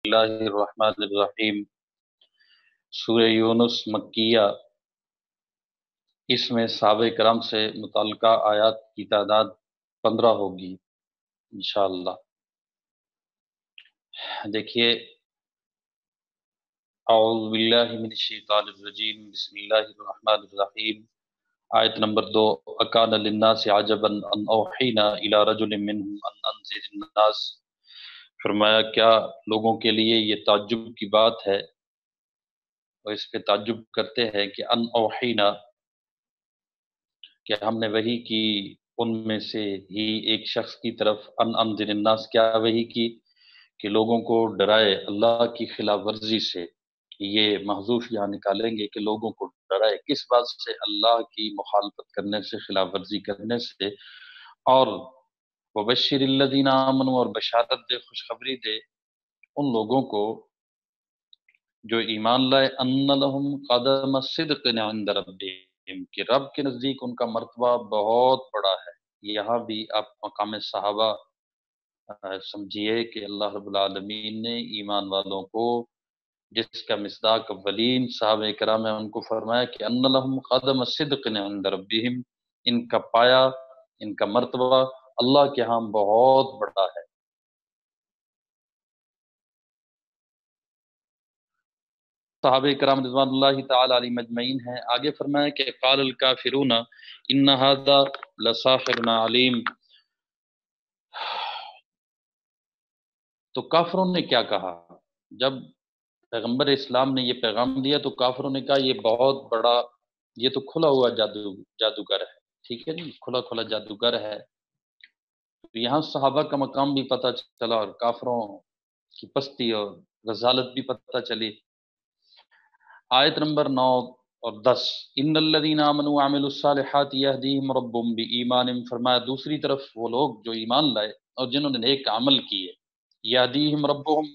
اللہ الرحمن الرحیم۔ سورہ یونس مکیہ، اس میں صحابہ کرام سے متعلقہ آیات کی تعداد 15 ہوگی انشاءاللہ۔ دیکھیے، اعوذ باللہ من الشیطان الرجیم، بسم اللہ الرحمن الرحیم۔ آیت نمبر 2، اکان للناس عجبا ان اوحینا الی رجل منہم ان انذر الناس۔ فرمایا کیا لوگوں کے لیے یہ تعجب کی بات ہے، اور اس پہ تعجب کرتے ہیں کہ ان اوحینا، کہ ہم نے وحی کی ان میں سے ہی ایک شخص کی طرف، ان انذر الناس، کیا وحی کی کہ لوگوں کو ڈرائے اللہ کی خلاف ورزی سے۔ یہ محذوف یہاں نکالیں گے کہ لوگوں کو ڈرائے کس بات سے؟ اللہ کی مخالفت کرنے سے، خلاف ورزی کرنے سے۔ اور وبشر الذین آمنوا، اور بشارت دے، خوشخبری دے ان لوگوں کو جو ایمان لائے، ان لہم قدم صدق عند ربہم، کہ رب کے نزدیک ان کا مرتبہ بہت بڑا ہے۔ یہاں بھی آپ مقام صحابہ سمجھیے کہ اللہ رب العالمین نے ایمان والوں کو، جس کا مصداق اولین صحابہ کرام ہیں، ان کو فرمایا کہ ان لہم قدم صدق عند ربہم، ان کا پایا، ان کا مرتبہ اللہ کے ہاں بہت بڑا ہے۔ صحابہ کرام رضوان اللہ تعالی علیہم اجمعین ہیں۔ آگے فرمایا کہ قال الکافرون ان ھذا لساحر علیم، تو کافروں نے کیا کہا جب پیغمبر اسلام نے یہ پیغام دیا؟ تو کافروں نے کہا یہ بہت بڑا، یہ تو کھلا ہوا جادوگر ہے۔ ٹھیک ہے جی، کھلا کھلا جادوگر ہے۔ تو یہاں صحابہ کا مقام بھی پتہ چلا، اور کافروں کی پستی اور رذالت بھی پتہ چلی۔ آیت نمبر 9 اور 10، ان الذین آمنوا وعملوا الصالحات یہدیہم ربہم بایمانہم، فرمایا دوسری طرف وہ لوگ جو ایمان لائے اور جنہوں نے نیک عمل کیے، یہدیہم ربہم،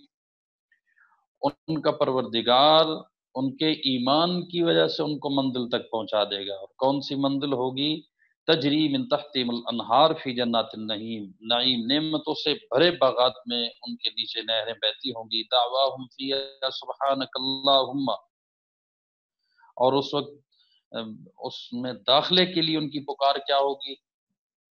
ان کا پروردگار ان کے ایمان کی وجہ سے ان کو منزل تک پہنچا دے گا۔ اور کون سی منزل ہوگی؟ تجری من تحتہم الانہار فی جنات النعیم، نعیم نعمتوں سے بھرے باغات میں ان کے نیچے نہریں بہتی ہوں گی۔ دعواہم فیہا سبحانک اللہم، اور اس وقت اس میں داخلے کے لیے ان کی پکار کیا ہوگی؟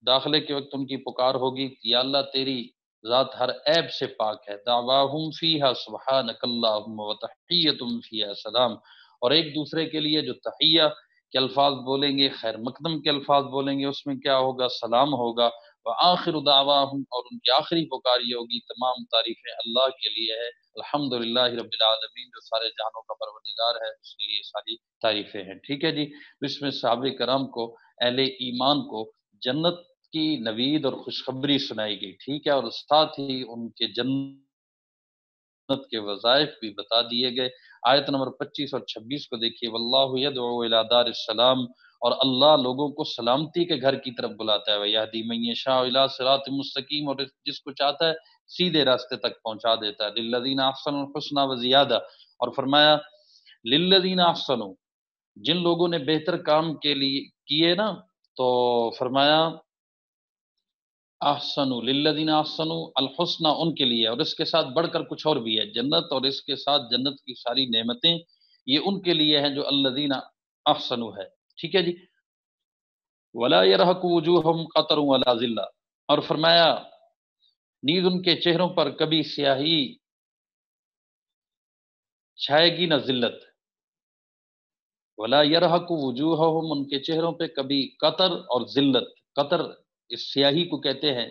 داخلے کے وقت ان کی پکار ہوگی یا اللہ تیری ذات ہر عیب سے پاک ہے۔ دعواہم فیہا سبحانک اللہم وتحیتہم فیہا سلام، اور ایک دوسرے کے لیے جو تحیہ کے الفاظ بولیں گے، خیر مقدم کے الفاظ بولیں گے، اس میں کیا ہوگا؟ سلام ہوگا۔ وآخر دعواہم، اور ان کی آخری پکار یہ ہوگی تمام تعریفیں اللہ کے لیے ہے، الحمدللہ رب العالمین، جو سارے جہانوں کا پروردگار ہے، اس کے لیے ساری تعریفیں ہیں۔ ٹھیک ہے جی، اس میں صحابہ کرام کو، اہل ایمان کو جنت کی نوید اور خوشخبری سنائی گئی۔ ٹھیک ہے، اور ساتھ ہی ان کے جنت کے وظائف بھی بتا دیے گئے۔ آیت نمبر 25 اور 26 کو دیکھیے، واللہ یدعو الی دار السلام، اور اللہ لوگوں کو سلامتی کے گھر کی طرف بلاتا ہے، ویہدی من یشاء الی صراط مستقیم، اور جس کو چاہتا ہے سیدھے راستے تک پہنچا دیتا ہے۔ للذین احسنوا الحسنی وزیادہ، اور فرمایا للذین احسنوا، جن لوگوں نے بہتر کام کے لیے کیے نا، تو فرمایا احسنوا للذین احسنوا الحسنى، ان کے لیے، اور اس کے ساتھ بڑھ کر کچھ اور بھی ہے، جنت، اور اس کے ساتھ جنت کی ساری نعمتیں، یہ ان کے لیے ہیں جو الذین احسنوا ہے۔ ٹھیک ہے جی، ولا يرهق وجوههم قتر ولا ذلہ، اور فرمایا نیز ان کے چہروں پر کبھی سیاہی چھائے گی نہ ذلت۔ ولا يرهق وجوههم، ان کے چہروں پہ کبھی قطر اور ذلت، قطر اس سیاہی کو کہتے ہیں،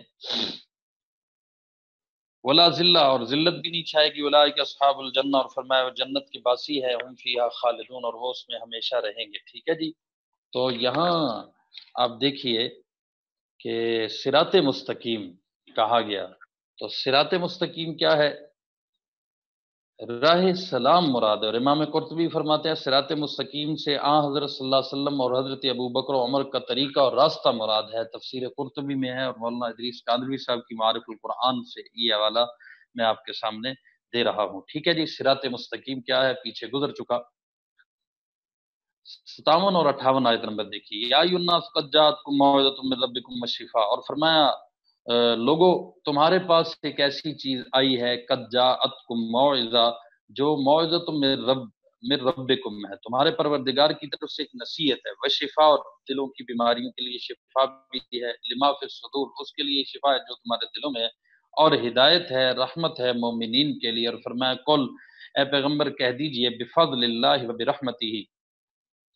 ولا ذلہ، اور ذلت بھی نہیں چھائے گی۔ اولئک اصحاب الجنہ، اور فرمایا وہ جنت کے باسی ہے، ہم فیہا خالدون، اور وہ اس میں ہمیشہ رہیں گے۔ ٹھیک ہے جی، تو یہاں آپ دیکھیے کہ صراط مستقیم کہا گیا، تو صراط مستقیم کیا ہے؟ راہ سلام مراد ہے، اور امام قرطبی فرماتے ہیں صراط مستقیم سے حضرت صلی اللہ علیہ وسلم اور حضرت ابو بکر و عمر کا طریقہ اور راستہ مراد ہے، تفسیر قرطبی میں ہے، اور مولانا ادریس قادری صاحب کی معارف القرآن سے یہ حوالہ میں آپ کے سامنے دے رہا ہوں۔ ٹھیک ہے جی، صراط مستقیم کیا ہے پیچھے گزر چکا۔ 57 اور 58 آیت نمبر دیکھیے، یا ایھا الناس قد جاءتکم موعظۃ من ربکم وشفاء، اور فرمایا لوگوں تمہارے پاس ایک ایسی چیز آئی ہے قد جاءتکم موعظہ، جو موعظۃ من ربکم ہے، تمہارے پروردگار کی طرف سے ایک نصیحت ہے، وشفاء، اور دلوں کی بیماریوں کے لیے شفا بھی ہے، لما فی الصدور، اس کے لیے شفا ہے جو تمہارے دلوں میں ہے، اور ہدایت ہے، رحمت ہے مومنین کے لیے۔ اور فرمایا قل، اے پیغمبر کہہ دیجئے، بفضل اللہ و برحمتہ،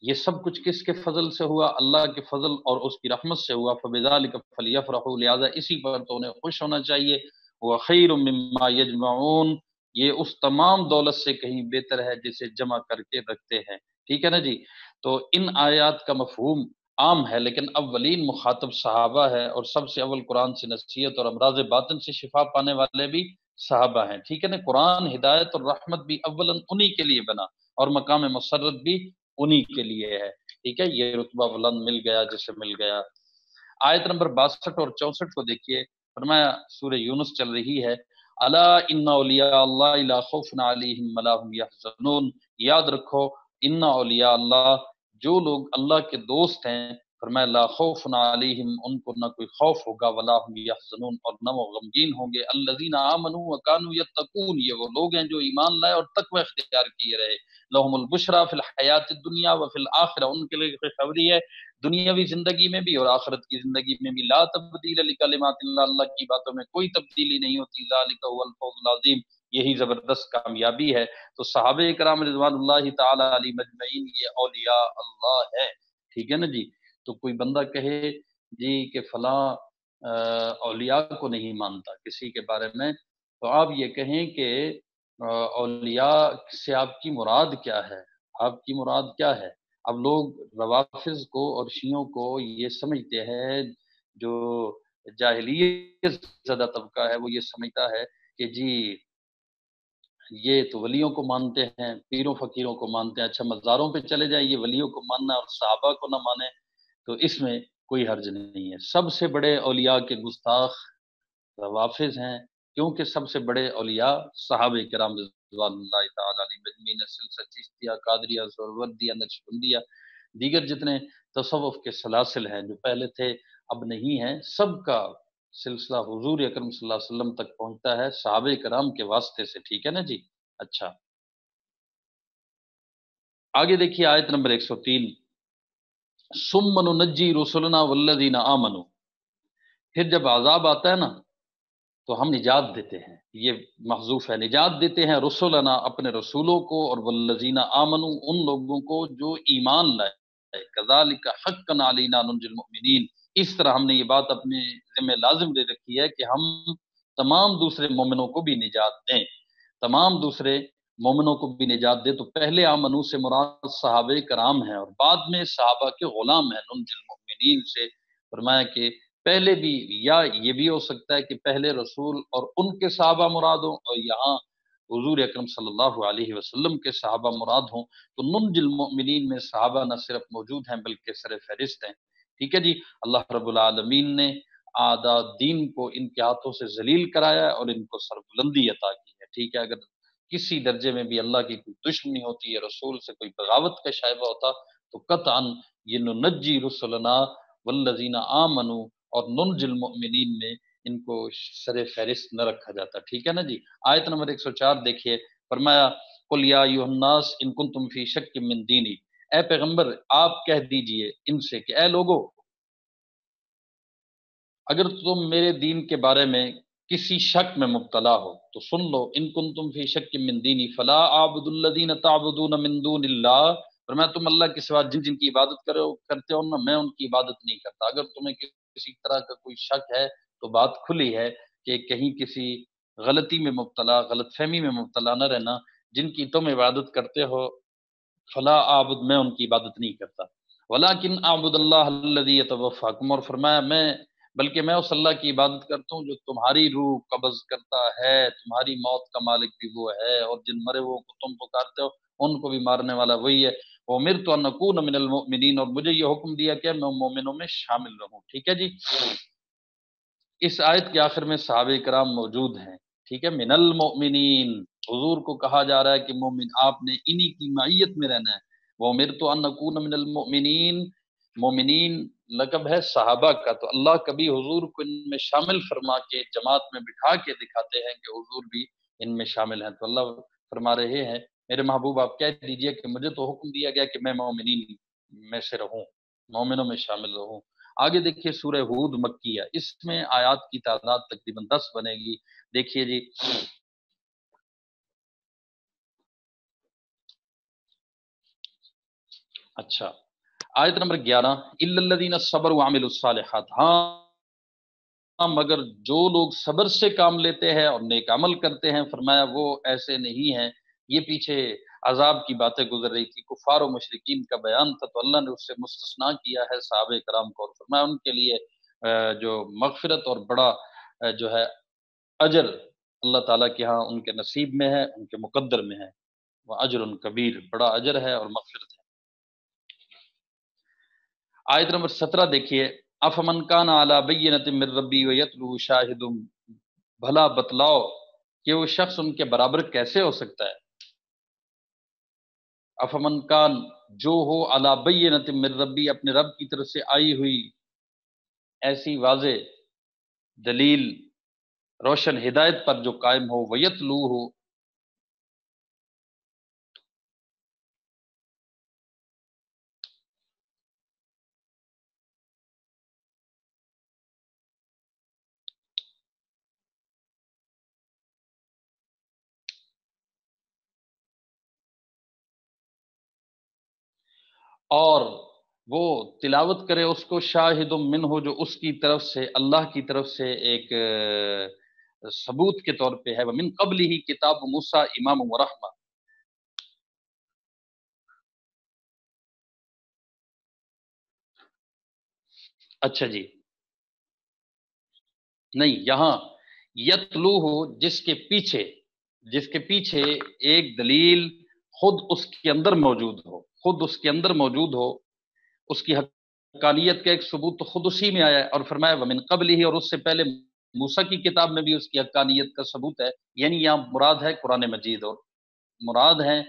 یہ سب کچھ کس کے فضل سے ہوا؟ اللہ کے فضل اور اس کی رحمت سے ہوا، فبذالک فلیفرحوا، لہذا اسی پر تو انہیں خوش ہونا چاہیے، وہ خیر مما یجمعون، یہ اس تمام دولت سے کہیں بہتر ہے جسے جمع کر کے رکھتے ہیں۔ ٹھیک ہے نا جی؟ تو ان آیات کا مفہوم عام ہے، لیکن اولین مخاطب صحابہ ہے، اور سب سے اول قرآن سے نصیحت اور امراض باطن سے شفا پانے والے بھی صحابہ ہیں۔ ٹھیک ہے نا؟ قرآن ہدایت اور رحمت بھی اولاً انہی کے لیے بنا، اور مقام مسرت بھی انہی کے لیے ہے۔ ٹھیک ہے، یہ رتبہ بلند مل گیا جسے مل گیا۔ آیت نمبر 62 اور 64 کو دیکھیے، فرمایا سورہ یونس چل رہی ہے، الا ان اولیاء اللہ لا خوف علیہم ولا هم یحزنون، یاد رکھو، ان اولیاء اللہ، جو لوگ اللہ کے دوست ہیں، فرمایا لا خوف علیہم، ان کو نہ کوئی خوف ہوگا، ولا هم یحزنون، اور نہ وہ غمگین ہوں گے، الذین آمنوا وکانوا یتقون، یہ وہ لوگ ہیں جو ایمان لائے اور تقوی اختیار کیے رہے، لہم البشریٰ فی الحیات الدنیا وفی الآخرہ، ان کے لیے خوشخبری ہے دنیاوی زندگی میں بھی اور آخرت کی زندگی میں بھی، لا تبدیل لکلمات اللہ، اللہ کی باتوں میں کوئی تبدیلی نہیں ہوتی، ذالک هو الفوز العظیم، یہی زبردست کامیابی ہے۔ تو صحابہ کرام رضوان اللہ تعالی علیہم اجمعین یہ اولیاء اللہ ہے۔ ٹھیک ہے نا جی؟ تو کوئی بندہ کہے جی کہ فلاں اولیاء کو نہیں مانتا کسی کے بارے میں، تو آپ یہ کہیں کہ اولیاء سے آپ کی مراد کیا ہے؟ آپ کی مراد کیا ہے؟ اب لوگ روافظ کو اور شیعوں کو یہ سمجھتے ہیں، جو جاہلیت زدہ طبقہ ہے وہ یہ سمجھتا ہے کہ جی یہ تو ولیوں کو مانتے ہیں، پیروں فقیروں کو مانتے ہیں، اچھا مزاروں پہ چلے جائیں، یہ ولیوں کو ماننا اور صحابہ کو نہ مانے، تو اس میں کوئی حرج نہیں ہے۔ سب سے بڑے اولیاء کے گستاخ روافظ ہیں، کیونکہ سب سے بڑے اولیاء صحابہ کرام رضوان اللہ تعالی علیہم اجمعین، سلسلہ چشتیہ، قادریہ، سہروردیہ، نقشبندیہ، دیگر جتنے تصوف کے سلاسل ہیں جو پہلے تھے اب نہیں ہیں، سب کا سلسلہ حضور اکرم صلی اللہ علیہ وسلم تک پہنچتا ہے صحابہ کرام کے واسطے سے۔ ٹھیک ہے نا جی؟ اچھا، آگے دیکھیے آیت نمبر 103، ثم ننجی رسلنا والذین آمنوا، پھر جب عذاب آتا ہے نا تو ہم نجات دیتے ہیں، یہ محذوف ہے، نجات دیتے ہیں رسولنا، اپنے رسولوں کو، اور والذین آمنوا، ان لوگوں کو جو ایمان لائے، کذالک حقا علینا ننجی المؤمنین، اس طرح ہم نے یہ بات اپنے ذمہ لازم دے رکھی ہے کہ ہم تمام دوسرے مومنوں کو بھی نجات دیں، تمام دوسرے مومنوں کو بھی نجات دیں۔ تو پہلے آمنو سے مراد صحابہ کرام ہیں، اور بعد میں صحابہ کے غلام ہیں، ننجی المؤمنین سے فرمایا کہ پہلے بھی، یا یہ بھی ہو سکتا ہے کہ پہلے رسول اور ان کے صحابہ مراد ہوں، اور یہاں حضور اکرم صلی اللہ علیہ وسلم کے صحابہ مراد ہوں، تو ننجی المؤمنین میں صحابہ نہ صرف موجود ہیں بلکہ سر فہرست ہیں۔ ٹھیک ہے جی؟ اللہ رب العالمین نے اعداء دین کو ان کے ہاتھوں سے ذلیل کرایا ہے اور ان کو سربلندی عطا کی ہے۔ ٹھیک ہے؟ اگر کسی درجے میں بھی اللہ کی کوئی دشمنی ہوتی ہے، رسول سے کوئی بغاوت کا شائبہ ہوتا، تو قطعاً یہ ننجی رسلنا والذین آمنوا اور ننجی المؤمنین میں ان کو سر فہرست نہ رکھا جاتا۔ ٹھیک ہے نا جی؟ آیت نمبر 104 دیکھیے، فرمایا قل یا ایھا الناس ان کنتم فی شک من دینی، اے پیغمبر آپ کہہ دیجئے ان سے کہ اے لوگو، اگر تم میرے دین کے بارے میں کسی شک میں مبتلا ہو تو سن لو، ان کنتم فی شک من دینی فلا اعبد الذین تعبدون من دون اللہ، فرمایا تم اللہ کے سوا جن جن کی عبادت کرتے ہو نا، میں ان کی عبادت نہیں کرتا۔ اگر تمہیں کسی طرح کا کوئی شک ہے تو بات کھلی ہے کہ کہیں کسی غلطی میں مبتلا، غلط فہمی میں مبتلا نہ رہنا، جن کی تم عبادت کرتے ہو فلا اعبد، میں ان کی عبادت نہیں کرتا، ولیکن اعبد اللہ الذی یتوفاکم، اور فرمایا بلکہ میں اس اللہ کی عبادت کرتا ہوں جو تمہاری روح قبض کرتا ہے، تمہاری موت کا مالک بھی وہ ہے، اور جن مرے وہ کو تم پکارتے ہو ان کو بھی مارنے والا وہی ہے، وامرت ان اکون من المؤمنین، اور مجھے یہ حکم دیا کہ میں مومنوں میں شامل رہوں۔ ٹھیک ہے جی؟ اس آیت کے آخر میں صحابہ کرام موجود ہیں۔ ٹھیک ہے؟ من المؤمنین، حضور کو کہا جا رہا ہے کہ مومن آپ نے انہی کی معیت میں رہنا ہے، وامرت ان اکون من المؤمنین، مومنین لقب ہے صحابہ کا، تو اللہ کبھی حضور کو ان میں شامل فرما کے جماعت میں بٹھا کے دکھاتے ہیں کہ حضور بھی ان میں شامل ہیں۔ تو اللہ فرما رہے ہیں میرے محبوب آپ کہہ دیجئے کہ مجھے تو حکم دیا گیا کہ میں مومنین میں سے رہوں، مومنوں میں شامل رہوں۔ آگے دیکھیے سورہ ہود مکیہ، اس میں آیات کی تعداد تقریباً 10 بنے گی۔ دیکھیے جی، اچھا آیت نمبر 11، الا الذین صبروا وعملوا الصالحات، ہاں مگر جو لوگ صبر سے کام لیتے ہیں اور نیک عمل کرتے ہیں، فرمایا وہ ایسے نہیں ہیں۔ یہ پیچھے عذاب کی باتیں گزر رہی تھی، کفار و مشرکین کا بیان تھا، تو اللہ نے اس سے مستثنا کیا ہے صحابہ کرام کو، اور فرمایا ان کے لیے جو مغفرت اور بڑا جو ہے اجر اللہ تعالیٰ کے ہاں ان کے نصیب میں ہے، ان کے مقدر میں ہے، وہ اجر کبیر، بڑا اجر ہے اور مغفرت ہے۔ آیت نمبر 17 دیکھیے، افمن کان علی بینۃ من ربی ویتلو شاہد، بھلا بتلاؤ کہ وہ شخص ان کے برابر کیسے ہو سکتا ہے۔ افمن کان، جو ہو علی بینۃ من ربی، اپنے رب کی طرف سے آئی ہوئی ایسی واضح دلیل روشن ہدایت پر جو قائم ہو، ویتلو ہو، اور وہ تلاوت کرے اس کو، شاہد من ہو، جو اس کی طرف سے اللہ کی طرف سے ایک ثبوت کے طور پہ ہے، ومن قبل ہی کتاب موسیٰ امام و رحمہ۔ اچھا جی، نہیں یہاں یتلو ہو، جس کے پیچھے ایک دلیل خود اس کے اندر موجود ہو، خود اس کے اندر موجود ہو، اس کی حقانیت کا ایک ثبوت تو خود اسی میں آیا ہے، اور فرمایا ومن قبل ہی، اور اس سے پہلے موسیٰ کی کتاب میں بھی اس کی حقانیت کا ثبوت ہے، یعنی یہاں مراد ہے قرآن مجید، اور مراد ہیں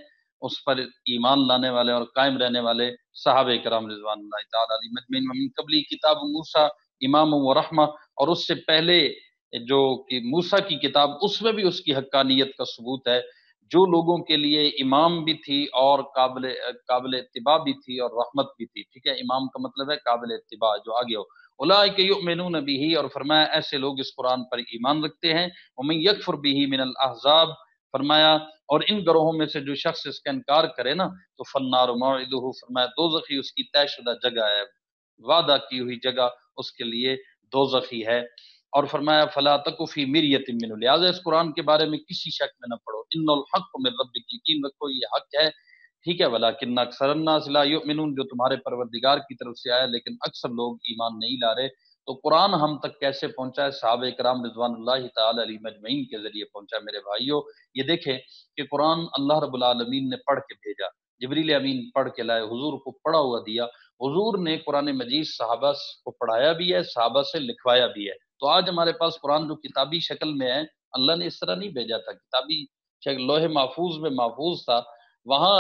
اس پر ایمان لانے والے اور قائم رہنے والے صحابہ کرام رضوان اللہ تعالی علیہم اجمعین۔ ومن قبلی کتاب موسیٰ امام و رحمہ، اور اس سے پہلے جو کہ موسیٰ کی کتاب، اس میں بھی اس کی حقانیت کا ثبوت ہے، جو لوگوں کے لیے امام بھی تھی اور قابل اتباع بھی تھی اور رحمت بھی تھی۔ ٹھیک ہے، امام کا مطلب ہے قابل اتباع، جو آگے ہو۔ اولئک یؤمنون بہ، اور فرمایا ایسے لوگ اس قرآن پر ایمان رکھتے ہیں، ومن یکفر بہ من الاحزاب، فرمایا اور ان گروہوں میں سے جو شخص اس کا انکار کرے نا، تو فالنار موعدہ، فرمایا دوزخی اس کی طے شدہ جگہ ہے، وعدہ کی ہوئی جگہ اس کے لیے دوزخی ہے۔ اور فرمایا فلا تک فی مریۃ منہ، لہٰذا اس قرآن کے بارے میں کسی شک میں نہ پڑو، ان الحق من ربک، یقین رکھو یہ حق ہے، ٹھیک ہے، ولکن اکثر الناس لا یؤمنون، جو تمہارے پروردگار کی طرف سے آیا لیکن اکثر لوگ ایمان نہیں لا رہے۔ تو قرآن ہم تک کیسے پہنچا ہے؟ صحابہ کرام رضوان اللہ تعالی علیہم اجمعین کے ذریعے پہنچا ہے میرے بھائیوں۔ یہ دیکھیں کہ قرآن اللہ رب العالمین نے پڑھ کے بھیجا، جبریل امین پڑھ کے لائے، حضور کو پڑھا ہوا دیا، حضور نے قرآن مجید صحابہ کو پڑھایا بھی ہے، صحابہ سے لکھوایا بھی ہے۔ تو آج ہمارے پاس قرآن جو کتابی شکل میں ہے، اللہ نے اس طرح نہیں بھیجا تھا، کتابی شکل لوح محفوظ میں محفوظ تھا، وہاں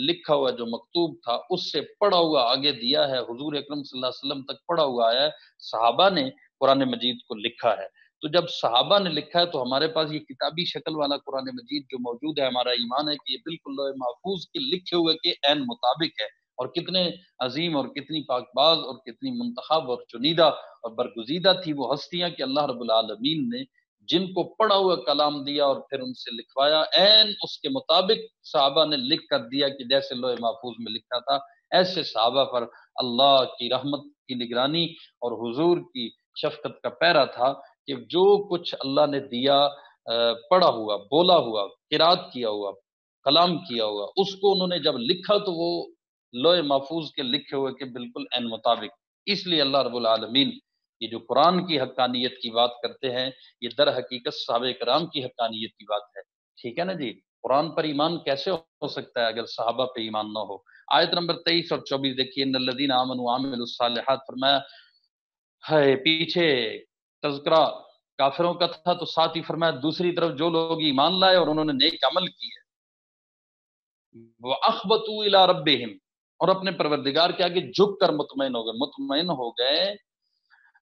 لکھا ہوا جو مکتوب تھا اس سے پڑھا ہوا آگے دیا ہے، حضور اکرم صلی اللہ علیہ وسلم تک پڑھا ہوا آیا ہے، صحابہ نے قرآن مجید کو لکھا ہے۔ تو جب صحابہ نے لکھا ہے تو ہمارے پاس یہ کتابی شکل والا قرآن مجید جو موجود ہے، ہمارا ایمان ہے کہ یہ بالکل لوح محفوظ کے لکھے ہوئے کے عین مطابق ہے، اور کتنے عظیم اور کتنی پاک باز اور کتنی منتخب اور چنیدہ اور برگزیدہ تھی وہ ہستیاں کہ اللہ رب العالمین نے جن کو پڑھا ہوا کلام دیا اور پھر ان سے لکھوایا، عین اس کے مطابق صحابہ نے لکھ کر دیا کہ جیسے لوح محفوظ میں لکھا تھا، ایسے صحابہ پر اللہ کی رحمت کی نگرانی اور حضور کی شفقت کا پیرا تھا کہ جو کچھ اللہ نے دیا، پڑھا ہوا، بولا ہوا، قرات کیا ہوا، کلام کیا ہوا، اس کو انہوں نے جب لکھا تو وہ لوح محفوظ کے لکھے ہوئے کے بالکل عین مطابق۔ اس لیے اللہ رب العالمین یہ جو قرآن کی حقانیت کی بات کرتے ہیں، یہ در حقیقت صحابہ کرام کی حقانیت کی بات ہے۔ ٹھیک ہے نا جی، قرآن پر ایمان کیسے ہو سکتا ہے اگر صحابہ پہ ایمان نہ ہو؟ آیت نمبر 23 اور 24 دیکھیے، ان الذین آمنوا وعملوا الصالحات، فرمایا ہے پیچھے تذکرہ کافروں کا تھا، تو ساتھ ہی فرمایا دوسری طرف جو لوگ ایمان لائے اور انہوں نے نیک عمل کیے، وَأَخْبَتُوا إِلَىٰ رَبِّهِمْ، اور اپنے پروردگار کے آگے جھک کر مطمئن ہو گئے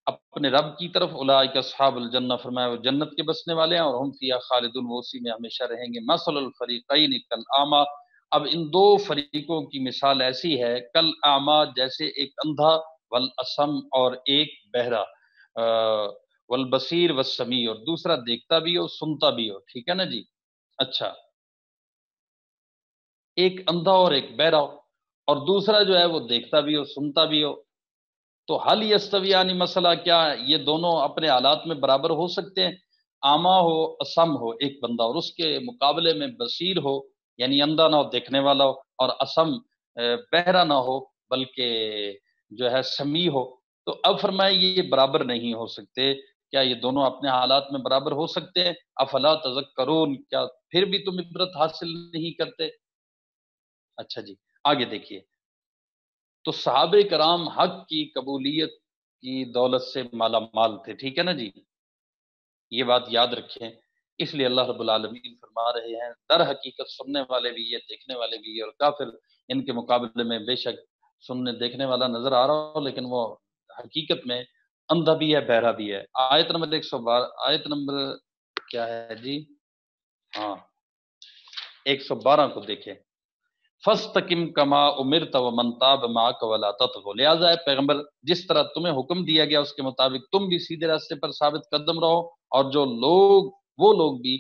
اپنے رب کی طرف. اولئک اصحاب الجنہ، فرمایا وہ جنت کے بسنے والے ہیں، اور ہم فیہا خالدون، وہ اسی میں ہمیشہ رہیں گے. مثل الفریقین کالاعمی، اب ان دو فریقوں کی مثال ایسی ہے، کالاعمی جیسے ایک اندھا، والاسم اور ایک بہرا، والبصیر والسمیع اور دوسرا دیکھتا بھی ہو سنتا بھی ہو. ٹھیک ہے نا جی. اچھا، ایک اندھا اور ایک بہرا ہو، اور دوسرا جو ہے وہ دیکھتا بھی ہو سنتا بھی ہو. تو حل یستویانی، مسئلہ کیا ہے، یہ دونوں اپنے حالات میں برابر ہو سکتے ہیں؟ آما ہو، اسم ہو ایک بندہ، اور اس کے مقابلے میں بصیر ہو، یعنی اندھا نہ ہو دیکھنے والا ہو، اور اسم بہرا نہ ہو بلکہ جو ہے سمیع ہو. تو اب فرمائے یہ برابر نہیں ہو سکتے. کیا یہ دونوں اپنے حالات میں برابر ہو سکتے ہیں؟ افلا تذکرون، کیا پھر بھی تم عبرت حاصل نہیں کرتے؟ اچھا جی، آگے دیکھیے. تو صحابہ کرام حق کی قبولیت کی دولت سے مالا مال تھے. ٹھیک ہے نا جی، یہ بات یاد رکھیں. اس لیے اللہ رب العالمین فرما رہے ہیں در حقیقت سننے والے بھی یہ، دیکھنے والے بھی یہ، اور کافر ان کے مقابلے میں بے شک سننے دیکھنے والا نظر آ رہا ہو لیکن وہ حقیقت میں اندھا بھی ہے بہرا بھی ہے. آیت نمبر 112، آیت نمبر کیا ہے جی، ہاں 112 کو دیکھیں. فَاسْتَقِمْ كَمَا أُمِرْتَ وَمَنْ تَابَ مَعَكَ وَلَا تَطْغَوْا، لہٰذا اے پیغمبر جس طرح تمہیں حکم دیا گیا اس کے مطابق تم بھی سیدھے راستے پر ثابت قدم رہو، اور جو لوگ، وہ لوگ بھی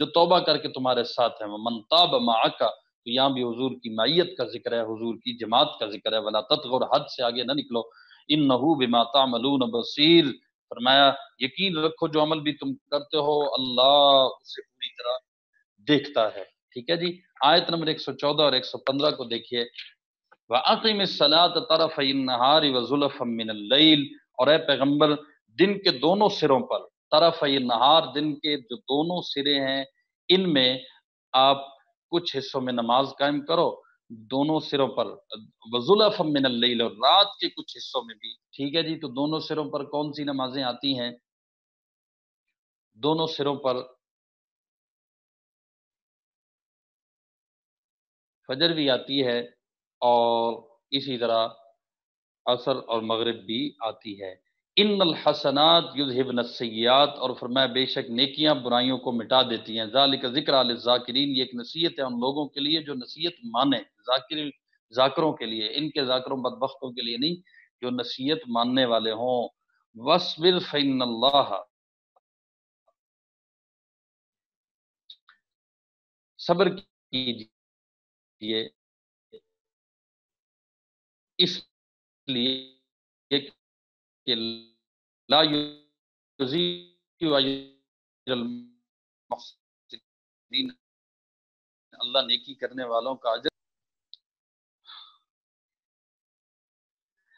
جو توبہ کر کے تمہارے ساتھ ہیں. وَمَنْ تَابَ مَعَكَ، تو یہاں بھی حضور کی معیت کا ذکر ہے، حضور کی جماعت کا ذکر ہے. وَلَا تَطْغَوْا، حد سے آگے نہ نکلو. إِنَّهُ بِمَا تَعْمَلُونَ بَصِيرٌ، فرمایا یقین رکھو جو عمل بھی تم کرتے ہو اللہ اسے پوری طرح دیکھتا ہے. ٹھیک ہے جی. آیت نمبر 114 اور 115 کو دیکھیے. وَأَقِمِ الصَّلَاةَ طَرَفَيِ النَّهَارِ وَزُلَفًا مِّنَ اللَّيْلِ، اور اے پیغمبر دن کے دونوں سروں پر، طرفِ النہار دن کے جو دونوں سرے ہیں ان میں آپ کچھ حصوں میں نماز قائم کرو، دونوں سروں پر. وَزُلَفًا مِّنَ اللَّيْلِ، اور رات کے کچھ حصوں میں بھی. ٹھیک ہے جی. تو دونوں سروں پر کون سی نمازیں آتی ہیں؟ دونوں سروں پر فجر بھی آتی ہے، اور اسی طرح عصر اور مغرب بھی آتی ہے. ان الحسنات یذہبن السیئات، اور فرمایا بے شک نیکیاں برائیوں کو مٹا دیتی ہیں. ذالک ذکر للذاکرین، یہ ایک نصیحت ہے ان لوگوں کے لیے جو نصیحت مانے، ذاکروں کے لیے، ان کے ذاکروں بدبختوں کے لیے نہیں، جو نصیحت ماننے والے ہوں. وَاصْبِرْ فَإِنَّ اللَّهَ، صبر کیجیے اس لیے کہ لا یضیع اجر المحسنین، اللہ نیکی کرنے والوں کا اجر.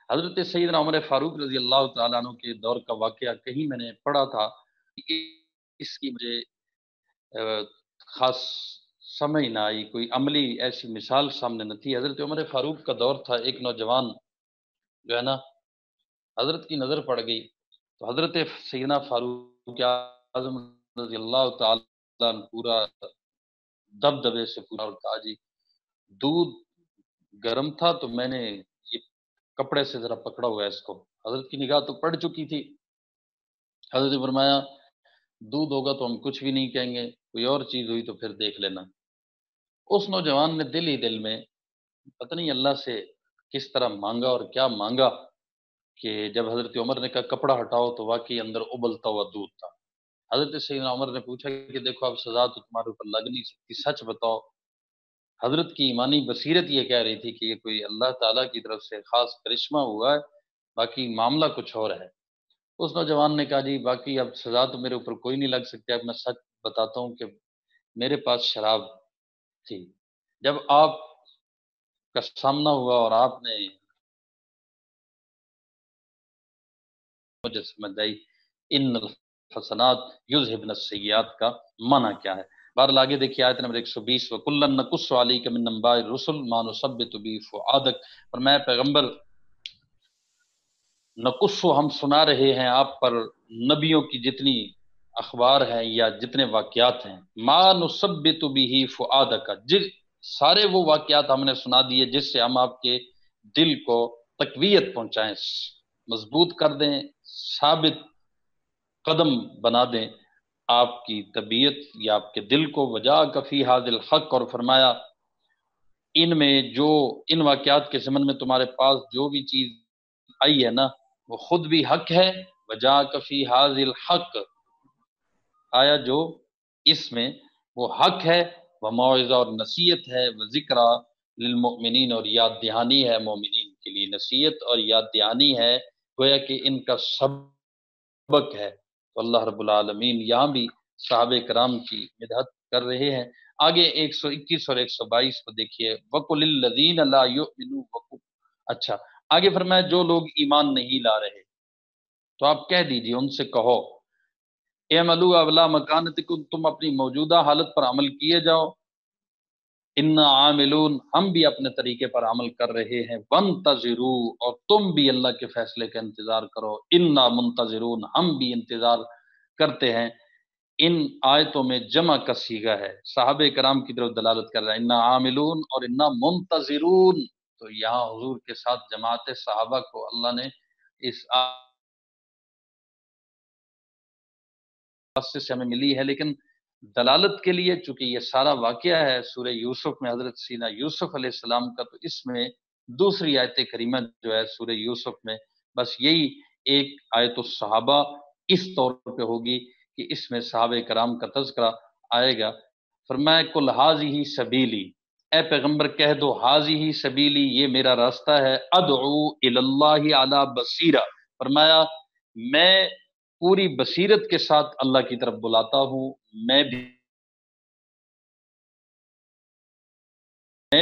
حضرت سیدنا عمر فاروق رضی اللہ تعالیٰ عنہ کے دور کا واقعہ کہیں میں نے پڑھا تھا، اس کی مجھے خاص سمجھ نہ آئی، کوئی عملی ایسی مثال سامنے نہ تھی. حضرت عمر فاروق کا دور تھا، ایک نوجوان جو ہے نا حضرت کی نظر پڑ گئی، تو حضرت سیدنا فاروق اعظم رضی اللہ تعالیٰ عنہ پورا دبدبے سے پورا، اور کہا جی دودھ گرم تھا تو میں نے یہ کپڑے سے ذرا پکڑا ہوا ہے اس کو. حضرت کی نگاہ تو پڑ چکی تھی. حضرت نے فرمایا دودھ ہوگا تو ہم کچھ بھی نہیں کہیں گے، کوئی اور چیز ہوئی تو پھر دیکھ لینا. اس نوجوان نے دل ہی دل میں پتہ نہیں اللہ سے کس طرح مانگا اور کیا مانگا کہ جب حضرت عمر نے کہا کپڑا ہٹاؤ تو واقعی اندر ابلتا ہوا دودھ تھا. حضرت سیدنا عمر نے پوچھا کہ دیکھو اب سزا تو تمہارے اوپر لگ نہیں سکتی، سچ بتاؤ. حضرت کی ایمانی بصیرت یہ کہہ رہی تھی کہ یہ کوئی اللہ تعالیٰ کی طرف سے خاص کرشمہ ہوا ہے، باقی معاملہ کچھ اور ہے. اس نوجوان نے کہا جی باقی اب سزا تو میرے اوپر کوئی نہیں لگ سکتی، اب میں سچ بتاتا ہوں کہ میرے پاس شراب تھی. جب آپ کا سامنا ہوا اور آپ نے مجھے سمجھ آئی ان الحسنات یذہبن السیئات کا معنی کیا ہے. بہرحال آگے دیکھیے آیت نمبر 120، وَكُلًّا نَقُصُّ عَلَيْكَ مِن أَنبَاءِ الرُّسُلِ مَا نُثَبِّتُ بِهِ فُؤَادَكَ، فرمایا پیغمبر نقص ہم سنا رہے ہیں آپ پر نبیوں کی جتنی اخبار ہیں یا جتنے واقعات ہیں، ما نثبت به فؤادک، سارے وہ واقعات ہم نے سنا دیے جس سے ہم آپ کے دل کو تقویت پہنچائیں، مضبوط کر دیں، ثابت قدم بنا دیں آپ کی طبیعت یا آپ کے دل کو۔ وجا کفی حاضل الحق، اور فرمایا ان میں جو ان واقعات کے ضمن میں تمہارے پاس جو بھی چیز آئی ہے نا وہ خود بھی حق ہے۔ وجا کفی حاضل الحق، آیا جو اس میں وہ حق ہے، وہ موعظہ اور نصیحت ہے، وہ ذکر للمؤمنین، اور یاد دہانی ہے مومنین کے لیے، نصیحت اور یاد دہانی ہے، گویا کہ ان کا سبق ہے۔ تو اللہ رب العالمین یہاں بھی صحابہ کرام کی مدحت کر رہے ہیں۔ آگے 121 اور 122 کو دیکھیے، وَقُلِ الَّذِينَ لَا يُؤْمِنُونَ، اچھا آگے فرمایا جو لوگ ایمان نہیں لا رہے تو آپ کہہ دیجئے، ان سے کہو، اعملوا علی مکانتکم، تم اپنی موجودہ حالت پر عمل کیے جاؤ، انا عاملون، ہم بھی اپنے طریقے پر عمل کر رہے ہیں، وانتظروا، اور تم بھی اللہ کے فیصلے کا انتظار کرو، انا منتظرون، ہم بھی انتظار کرتے ہیں۔ ان آیتوں میں جمع کا صیغہ ہے، صحابہ کرام کی طرف دلالت کر رہا ہے، انا عاملون اور انا منتظرون، تو یہاں حضور کے ساتھ جماعت صحابہ کو اللہ نے اس سے ہمیں ملی ہے، لیکن دلالت کے لیے چونکہ یہ سارا واقعہ ہے سورہ یوسف میں حضرت سیدنا یوسف علیہ السلام کا، تو اس میں دوسری آیت کریمہ جو ہے سورہ یوسف میں بس یہی ایک آیت الصحابہ اس طور پہ ہوگی کہ اس میں صحابہ کرام کا تذکرہ آئے گا۔ فرمایا کل ھذہ سبیلی، اے پیغمبر کہہ دو ھذہ سبیلی، یہ میرا راستہ ہے، ادعو الی اللہ علی بصیرہ، فرمایا میں پوری بصیرت کے ساتھ اللہ کی طرف بلاتا ہوں، میں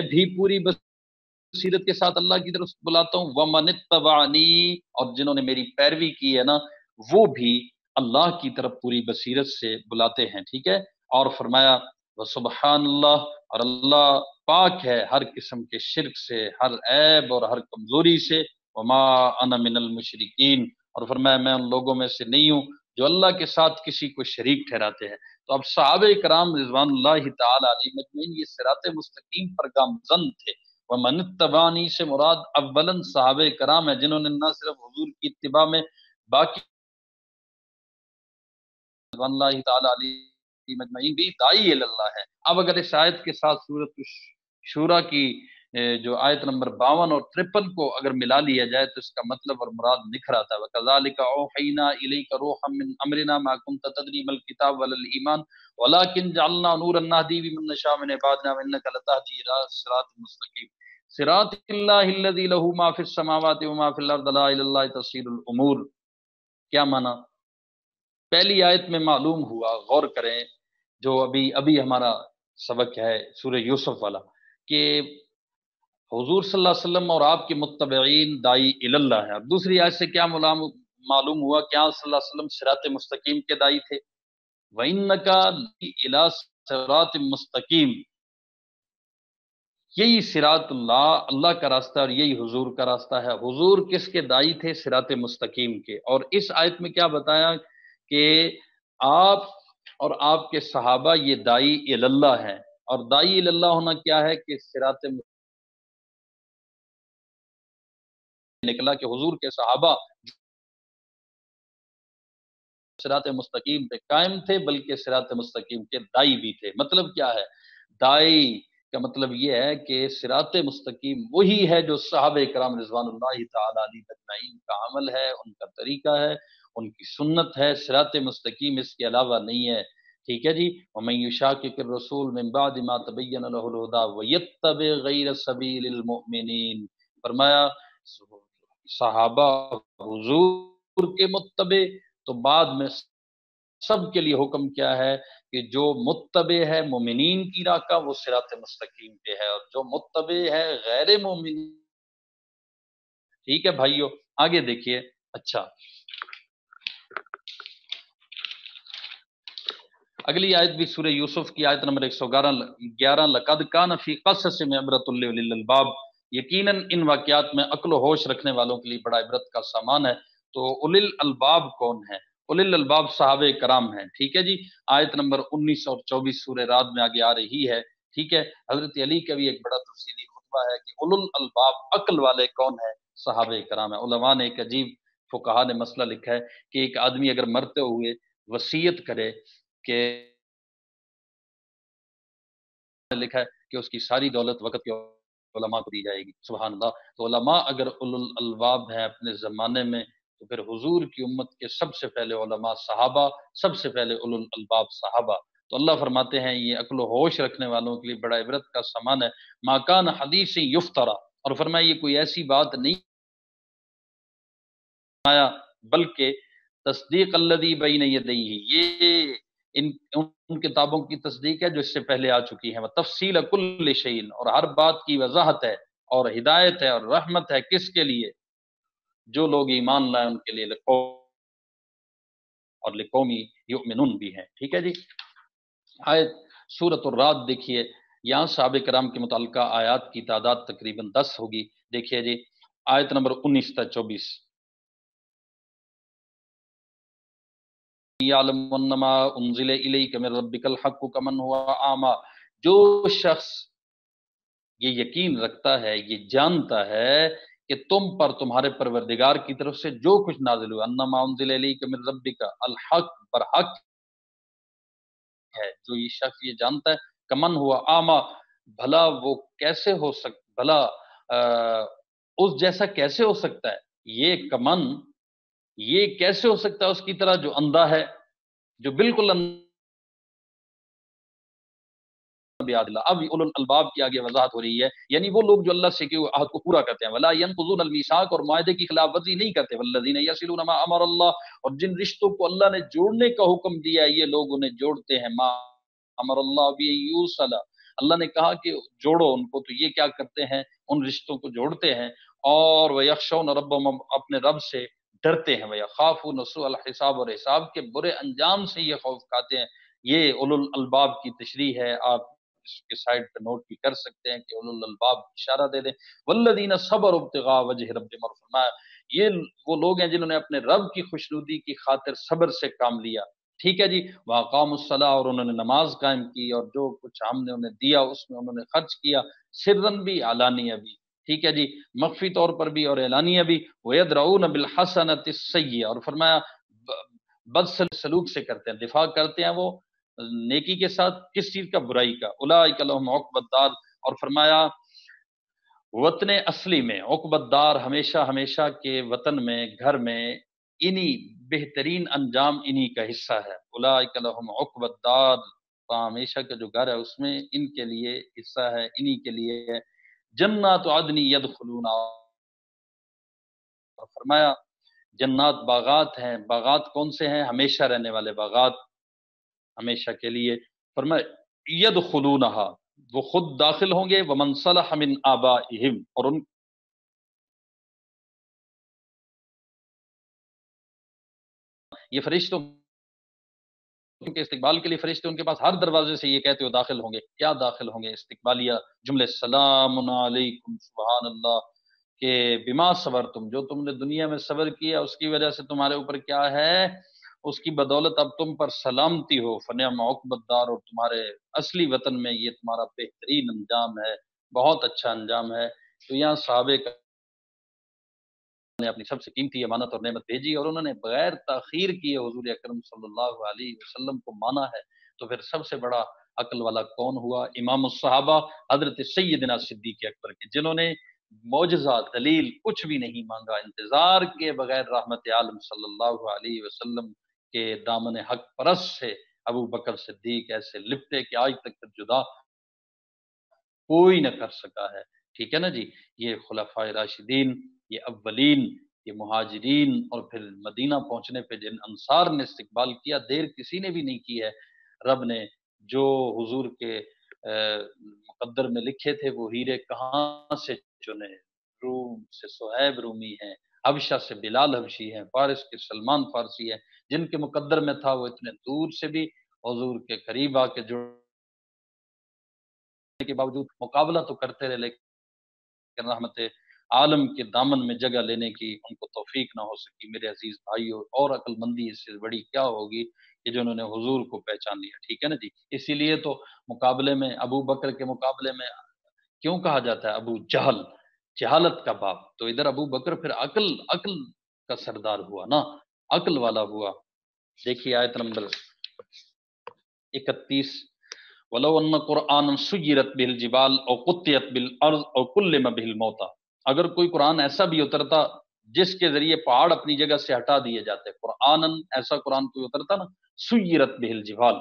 بھی پوری بصیرت کے ساتھ اللہ کی طرف بلاتا ہوں، وَمَنِ اتَّبَعَنِی، اور جنہوں نے میری پیروی کی ہے نا وہ بھی اللہ کی طرف پوری بصیرت سے بلاتے ہیں، ٹھیک ہے۔ اور فرمایا وَسُبْحَانَ اللَّہ، اور اللہ پاک ہے ہر قسم کے شرک سے، ہر عیب اور ہر کمزوری سے، وَمَا أَنَا مِنَ الْمُشْرِكِينَ، اور فرمایا میں ان لوگوں میں سے نہیں ہوں جو اللہ کے ساتھ کسی کو شریک ٹھہراتے ہیں۔ تو اب صحابہ کرام رضوان اللہ تعالی علیہ مجمعین یہ صراط مستقیم پر گامزن تھے۔ وَمَنِ اتَّبَعَنِی سے مراد اولاً صحابہ کرام ہیں جنہوں نے نہ صرف حضور کی اتباع میں باقی رضوان اللہ تعالی علیہ مجمعین بھی داعی اللہ ہے۔ اب اگر اس آیت کے ساتھ سورۃ شورى کی جو آیت نمبر 52 اور 53 کو اگر ملا لیا جائے تو اس کا مطلب اور مراد نکھر آتا ہے۔ وَكَذَلِكَ أَوْحَيْنَا إِلَيْكَ رُوحًا مِّنْ أَمْرِنَا مَا كُنْتَ تَدْرِي مَا الْكِتَابُ وَلَا الْإِيمَانُ وَلَكِنْ جَعَلْنَا نُورًا نَهْدِي بِمَن نَّشَاءُ مِنْ عِبَادِنَا وَإِنَّكَ لَتَهْدِي إِلَىٰ صِرَاطٍ مُّسْتَقِيمٍ صِرَاطِ اللَّهِ الَّذِي لَهُ مَا فِي السَّمَاوَاتِ وَمَا فِي الْأَرْضِ أَلَا إِلَى اللَّهِ تَصِيرُ الْأُمُورُ۔ کیا معنی؟ پہلی آیت میں معلوم ہوا، غور کریں جو ابھی ہمارا سبق ہے سورہ یوسف والا، کہ حضور صلی اللہ علیہ وسلم اور آپ کے متبعین دائی اللہ ہے۔ اور دوسری آیت سے کیا معلوم ہوا کہ آپ صلی اللہ علیہ وسلم صراط مستقیم کے دائی تھے۔ وَإِنَّكَ لَإِلَىٰ صِرَاطٍ مُّسْتَقِيمٍ، یہی صراط اللہ کا راستہ اور یہی حضور کا راستہ ہے۔ حضور کس کے دائی تھے؟ صراط مستقیم کے۔ اور اس آیت میں کیا بتایا کہ آپ اور آپ کے صحابہ یہ دائی اللہ ہیں، اور دائی اللہ ہونا کیا ہے کہ صراط نکلا کہ حضور کے صحابہ صراط مستقیم پہ قائم تھے بلکہ صراط مستقیم کے دائی بھی تھے۔ مطلب کیا ہے؟ دائی کا مطلب یہ ہے کہ صراط مستقیم وہی ہے جو صحابہ کرام رضوان اللہ تعالی علیہ اجمعین کا عمل ہے، ان کا طریقہ ہے، ان کی سنت ہے۔ صراط مستقیم اس کے علاوہ نہیں ہے، ٹھیک ہے جی۔ وَمَن يُشَاقِقِ الرَّسُولَ مِن بَعْدِ مَا تَبَيَّنَ لَهُ الْهُدَىٰ وَيَتَّبِعْ غَيْرَ سَبِيلِ الْمُؤْمِنِينَ، فرمایا صحابہ حضور کے متبع، تو بعد میں سب کے لیے حکم کیا ہے کہ جو متبع ہے مومنین کی راہ کا وہ صراط مستقیم پہ ہے، اور جو متبع ہے غیر مومن، ٹھیک ہے بھائیو۔ آگے دیکھیے، اچھا اگلی آیت بھی سورہ یوسف کی آیت نمبر 111، لَقَدْ كَانَ فِي قَصَصِهِمْ عِبْرَةٌ لِّأُولِي الْأَلْبَابِ، یقیناً ان واقعات میں عقل و ہوش رکھنے والوں کے لیے بڑا عبرت کا سامان ہے۔ تو اولی الالباب کون ہے؟ اولی الالباب صحابہ کرام ہیں، ٹھیک ہے جی۔ آیت نمبر 19 اور 24 سورہ رعد میں آگے آ رہی ہے ٹھیک ہے، حضرت علی کا بھی ایک بڑا تفصیلی خطبہ ہے کہ اولل الباب عقل والے کون ہیں، صحابہ کرام ہیں۔ علماء نے ایک عجیب، فقہا نے مسئلہ لکھا ہے کہ ایک آدمی اگر مرتے ہوئے وصیت کرے کہ لکھا ہے کہ اس کی ساری دولت وقت کے علماء کو دی جائے گی، سبحان اللہ۔ تو علماء اگر اولو الالباب ہیں اپنے زمانے میں، تو پھر حضور کی امت کے سب سے پہلے علماء صحابہ، سب سے پہلے اولو الالباب صحابہ۔ تو اللہ فرماتے ہیں یہ عقل و ہوش رکھنے والوں کے لیے بڑا عبرت کا سامان ہے۔ ما کان حدیث یفترا، اور فرمایا یہ کوئی ایسی بات نہیں آیا، بلکہ تصدیق الذی بین یدیہ، یہ ان کتابوں کی تصدیق ہے جو اس سے پہلے آ چکی ہیں، وہ تفصیل کل شیء، اور ہر بات کی وضاحت ہے اور ہدایت ہے اور رحمت ہے، کس کے لیے؟ جو لوگ ایمان لائے ان کے لیے، اور لقومی یؤمنون بھی ہیں۔ ٹھیک ہے جی، آیت سورۃ الرعد دیکھیے، یہاں صحابہ کرام کے متعلقہ آیات کی تعداد تقریباً 10 ہوگی۔ دیکھیے جی، آیت نمبر 19 تا 24، یعلم انما انزل الیک من ربک الحق کمن هو اعمی، جو شخص یہ یقین رکھتا ہے، یہ جانتا ہے کہ تم پر تمہارے پروردگار کی طرف سے جو کچھ نازل ہوا، انما انزل الیک من ربک الحق، برحق ہے، جو یہ شخص یہ جانتا ہے، کمن ہوا اعمی، بھلا وہ کیسے ہو بھلا اس جیسا کیسے ہو سکتا ہے؟ یہ کمن، یہ کیسے ہو سکتا ہے اس کی طرح جو اندھا ہے، جو بالکل اب اولو الالباب کی آگے وضاحت ہو رہی ہے، یعنی وہ لوگ جو اللہ سے کیے ہوئے عہد کو پورا کرتے ہیں، ولا ينقضون الميثاق، اور معاہدے کی خلاف ورزی نہیں کرتے، والذین یصلون ما امر اللہ، اور جن رشتوں کو اللہ نے جوڑنے کا حکم دیا ہے یہ لوگ انہیں جوڑتے ہیں، ما امر اللہ بھی یوصل، اللہ نے کہا کہ جوڑو ان کو، تو یہ کیا کرتے ہیں؟ ان رشتوں کو جوڑتے ہیں، اور ویخشون ربهم، اپنے رب سے ڈرتے ہیں، ویخافون سوء الحساب، اور حساب کے برے انجام سے یہ خوف کھاتے ہیں۔ یہ اولو الالباب کی تشریح ہے، آپ اس کے سائڈ پہ نوٹ بھی کر سکتے ہیں کہ اولو الالباب اشارہ دے دیں۔ والذین صبروا ابتغاء وجہ ربهم، اور فرمایا یہ وہ لوگ ہیں جنہوں نے اپنے رب کی خوشنودی کی خاطر صبر سے کام لیا۔ ٹھیک ہے جی، واقام الصلاۃ، اور انہوں نے نماز قائم کی، اور جو کچھ ہم نے انہیں دیا اس میں انہوں نے خرچ کیا، سرن بھی علانیہ بھی، ٹھیک ہے جی، مخفی طور پر بھی اور اعلانیہ بھی، وَيَدْرَؤُونَ بِالْحَسَنَةِ السَّيِّئَةِ، اور فرمایا بد سلوک سے کرتے ہیں، دفاع کرتے ہیں وہ نیکی کے ساتھ، کس چیز کا؟ برائی کا، اولئک لہم عقبی الدار، اور فرمایا وطن اصلی میں، عقبی الدار ہمیشہ ہمیشہ کے وطن میں، گھر میں، انہی بہترین انجام انہی کا حصہ ہے، اولئک لہم عقبی الدار، ہمیشہ کا جو گھر ہے اس میں ان کے لیے حصہ ہے، انہی کے لیے ہے، جنات عدن یدخلون، اور فرمایا جنات باغات ہیں، باغات کون سے ہیں؟ ہمیشہ رہنے والے باغات، ہمیشہ کے لیے، فرمایا یدخلونہا، وہ خود داخل ہوں گے، ومن صلح من آبائہم، اور ان یہ فرشتوں کے استقبال کے لیے فرشتے ان کے پاس ہر دروازے سے یہ کہتے ہوئے داخل ہوں گے، کیا داخل ہوں گے؟ استقبالیہ جملے، سلام علیکم، سبحان اللہ، کہ بما صبر، تم جو تم نے دنیا میں صبر کیا اس کی وجہ سے تمہارے اوپر کیا ہے؟ اس کی بدولت اب تم پر سلامتی ہو، فنعم عقبی الدار، اور تمہارے اصلی وطن میں یہ تمہارا بہترین انجام ہے، بہت اچھا انجام ہے۔ تو یہاں صحابہ نے اپنی سب سے قیمتی امانت اور نعمت بھیجی، اور انہوں نے بغیر تاخیر کیے حضور اکرم صلی اللہ علیہ وسلم کو مانا ہے، تو پھر سب سے بڑا عقل والا کون ہوا؟ امام الصحابہ حضرت سیدنا صدیق اکبر کے، جنہوں نے معجزہ، دلیل کچھ بھی نہیں مانگا، انتظار کے بغیر رحمت عالم صلی اللہ علیہ وسلم کے دامن حق پرست سے ابو بکر صدیق ایسے لپٹے کہ آج تک جدا کوئی نہ کر سکا ہے۔ ٹھیک ہے نا جی، یہ خلفائے راشدین، یہ اولین، یہ مہاجرین، اور پھر مدینہ پہنچنے پہ جن انصار نے استقبال کیا، دیر کسی نے بھی نہیں کی ہے، رب نے جو حضور کے مقدر میں لکھے تھے وہ ہیرے کہاں سے چنے، روم سے صہیب رومی ہیں، حبشہ سے بلال حبشی ہیں، فارس کے سلمان فارسی ہیں، جن کے مقدر میں تھا وہ اتنے دور سے بھی حضور کے قریب آ کے جڑنے کے باوجود مقابلہ تو کرتے رہے، لیکن رحمت عالم کے دامن میں جگہ لینے کی ان کو توفیق نہ ہو سکی۔ میرے عزیز بھائیوں، اور عقل مندی اس سے بڑی کیا ہوگی کہ جو انہوں نے حضور کو پہچان لیا، ٹھیک ہے نا جی۔ اسی لیے تو مقابلے میں ابو بکر کے مقابلے میں کیوں کہا جاتا ہے ابو جہل، جہالت کا باپ؟ تو ادھر ابو بکر پھر عقل کا سردار ہوا نا، عقل والا ہوا۔ دیکھیے آیت نمبر 31، ولو ان قرآن سیرت بہ الجبال او قطعت بالارض او کلم بہ الموتى، اگر کوئی قرآن ایسا بھی اترتا جس کے ذریعے پہاڑ اپنی جگہ سے ہٹا دیے جاتے، قرآن ایسا قرآن کوئی اترتا نا، سیرت بہ الجبال،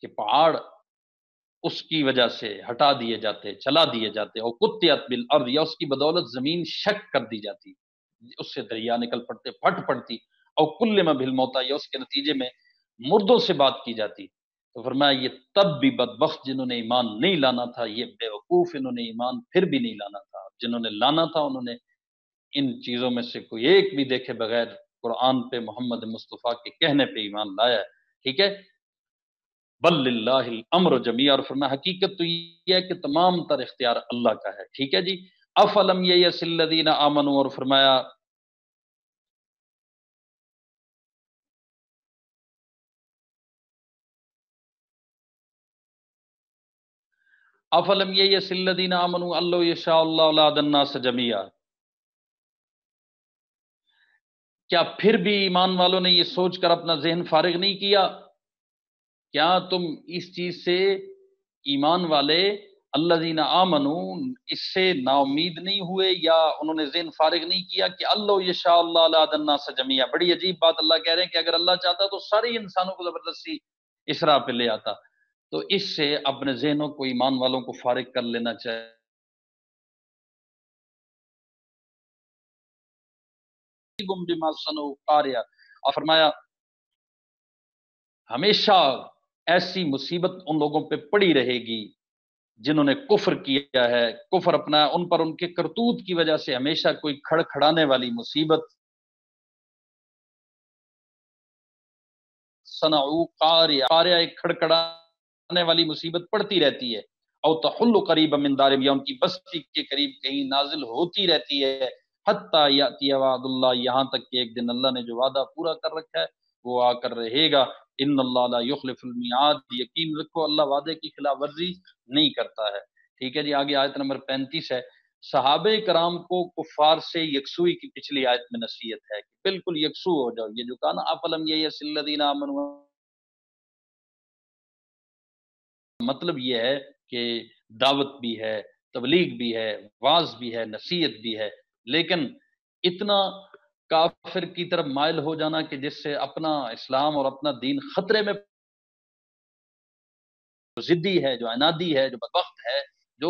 کہ پہاڑ اس کی وجہ سے ہٹا دیے جاتے، چلا دیے جاتے، اور قطعت بالارض، یا اس کی بدولت زمین شق کر دی جاتی، اس سے دریا نکل پڑتے، پھٹ پڑتی، اور کلم بالموتى، یا اس کے نتیجے میں مردوں سے بات کی جاتی۔ تو فرمایا یہ تب بھی بدبخت جنہوں نے ایمان نہیں لانا تھا، یہ بیوقوف انہوں نے ایمان پھر بھی نہیں لانا تھا، جنہوں نے لانا تھا انہوں نے ان چیزوں میں سے کوئی ایک بھی دیکھے بغیر قرآن پہ، محمد مصطفیٰ کے کہنے پہ ایمان لایا ہے، ٹھیک ہے۔ بل للہ الامر جمیعا، اور فرمایا حقیقت تو یہ ہے کہ تمام تر اختیار اللہ کا ہے، ٹھیک ہے جی۔ افلم ییأس الذین آمنوا، اور فرمایا افلم ییأس الذین آمنوا ان لو یشاء اللہ لہدی الناس جمیعا، کیا پھر بھی ایمان والوں نے یہ سوچ کر اپنا ذہن فارغ نہیں کیا؟ کیا تم اس چیز سے ایمان والے الذین آمنو اس سے نا امید نہیں ہوئے، یا انہوں نے ذہن فارغ نہیں کیا کہ اللہ یشاء اللہ لہدی الناس جمیعا؟ بڑی عجیب بات اللہ کہہ رہے ہیں کہ اگر اللہ چاہتا تو سارے انسانوں کو زبردستی اس راہ پہ لے آتا۔ تو اس سے اپنے ذہنوں کو ایمان والوں کو فارغ کر لینا چاہیے۔ بما صنعوا قاریہ، اور فرمایا ہمیشہ ایسی مصیبت ان لوگوں پہ پڑی رہے گی جنہوں نے کفر کیا ہے، کفر اپنا ان پر، ان کے کرتوت کی وجہ سے ہمیشہ کوئی کھڑ کھڑانے والی مصیبت، صنعوا قاریہ، قاریہ ایک کھڑکھڑانے والی مصیبت پڑتی رہتی ہے، او تحل قریب من دارہم، یا ان کی بستی کے قریب کہیں نازل ہوتی رہتی ہے، حتی یاتی وعد اللہ، یہاں تک کہ ایک دن اللہ نے جو وعدہ پورا کر رکھا ہے وہ آ کر رہے گا۔ ان اللہ لا یخلف المیعاد، یقین رکھو اللہ وعدے کی خلاف ورزی نہیں کرتا ہے، ٹھیک ہے جی۔ آگے آیت نمبر 35 ہے، صحابہ کرام کو کفار سے یکسوئی کی پچھلی آیت میں نصیحت ہے کہ بالکل یکسو ہو جاؤ۔ یہ جو کہا نا افلم ییأس الذین آمنوا، مطلب یہ ہے کہ دعوت بھی ہے، تبلیغ بھی ہے، واعظ بھی ہے، نصیحت بھی ہے، لیکن اتنا کافر کی طرف مائل ہو جانا کہ جس سے اپنا اسلام اور اپنا دین خطرے میں، جو ضدی ہے، جو عنادی ہے، جو بدبخت ہے، جو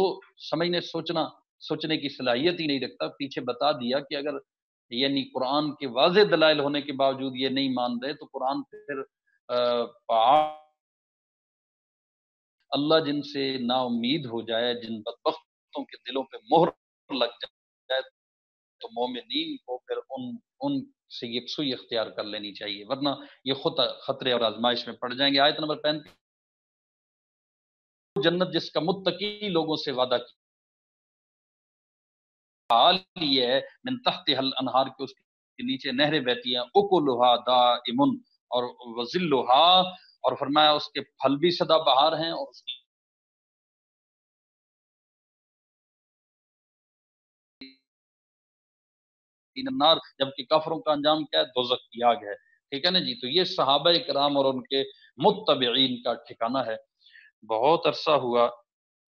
سمجھنے سوچنے کی صلاحیت ہی نہیں رکھتا، پیچھے بتا دیا کہ اگر یعنی قرآن کے واضح دلائل ہونے کے باوجود یہ نہیں مان رہے تو قرآن پھر پہاڑ، اللہ جن سے نا امید ہو جائے، جن بدبختوں کے دلوں پہ مہر لگ جائے، تو مومنین کو پھر ان سے یکسوئی اختیار کر لینی چاہیے، ورنہ یہ خود خطرے اور آزمائش میں پڑ جائیں گے۔ آیت نمبر 35، جنت جس کا متقی لوگوں سے وعدہ کیا، حال یہ ہے من تحتها الانہار، کے اس کے نیچے نہریں بہتی ہیں، اکلھا دائم، اور وظلھا، اور فرمایا اس کے پھل بھی سدا بہار ہیں، اور اس کی النار، جبکہ کافروں کا انجام کیا ہے؟ دوزخ کی آگ ہے، ٹھیک ہے نا جی۔ تو یہ صحابہ کرام اور ان کے متبعین کا ٹھکانہ ہے۔ بہت عرصہ ہوا،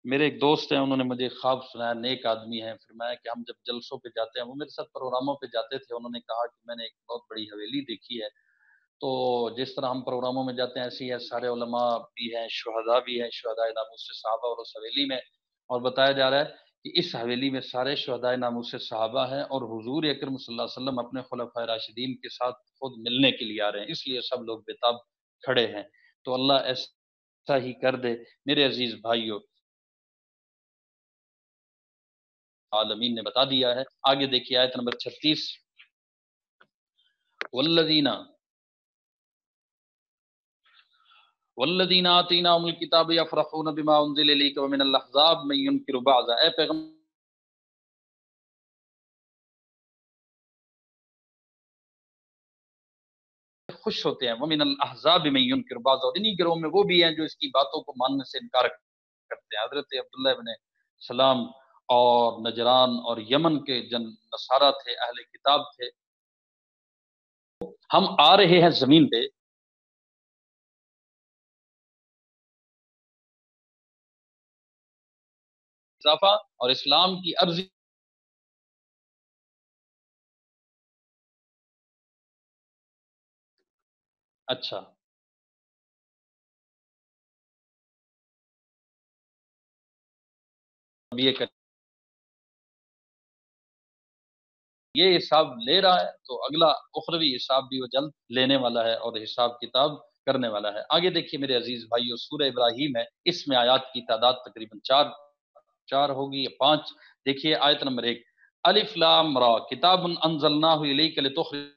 میرے ایک دوست ہیں، انہوں نے مجھے خواب سنایا، نیک آدمی ہیں، فرمایا کہ ہم جب جلسوں پہ جاتے ہیں، وہ میرے ساتھ پروگراموں پہ جاتے تھے، انہوں نے کہا کہ میں نے ایک بہت بڑی حویلی دیکھی ہے، تو جس طرح ہم پروگراموں میں جاتے ہیں ایسی ہے، سارے علماء بھی ہیں، شہداء بھی ہیں، شہداء ناموس صحابہ اور اس حویلی میں، اور بتایا جا رہا ہے کہ اس حویلی میں سارے شہداء ناموس صحابہ ہیں، اور حضور اکرم صلی اللہ علیہ وسلم اپنے خلفائے راشدین کے ساتھ خود ملنے کے لیے آ رہے ہیں، اس لیے سب لوگ بےتاب کھڑے ہیں۔ تو اللہ ایسا ہی کر دے میرے عزیز بھائیوں، عالمین نے بتا دیا ہے۔ آگے دیکھیے آیت نمبر 36، والذین والذین آتیناہم الکتاب یفرحون بما انزل الیک ومن الاحزاب من ینکر بعضا، اے پیغمبر خوش ہوتے ہیں. وَمِنَ الْأَحْزَابِ مَن يُنْكِرُ بَعْضَهُ, اور انہی گروہ میں وہ بھی ہیں جو اس کی باتوں کو ماننے سے انکار کرتے ہیں. حضرت عبداللہ ابن سلام اور نجران اور یمن کے جن نصارہ تھے, اہل کتاب تھے, ہم آ رہے ہیں زمین پہ اضافہ اور اسلام کی عرضی. اچھا اب یہ حساب لے رہا ہے تو اگلا اخروی حساب بھی وہ جلد لینے والا ہے اور حساب کتاب کرنے والا ہے. آگے دیکھیے میرے عزیز بھائیو, سورہ ابراہیم ہے, اس میں آیات کی تعداد تقریباً چار ہوگی یا 5. دیکھیے آیت نمبر 1, الف لام را کتاب انزلناہ الیک لتخرج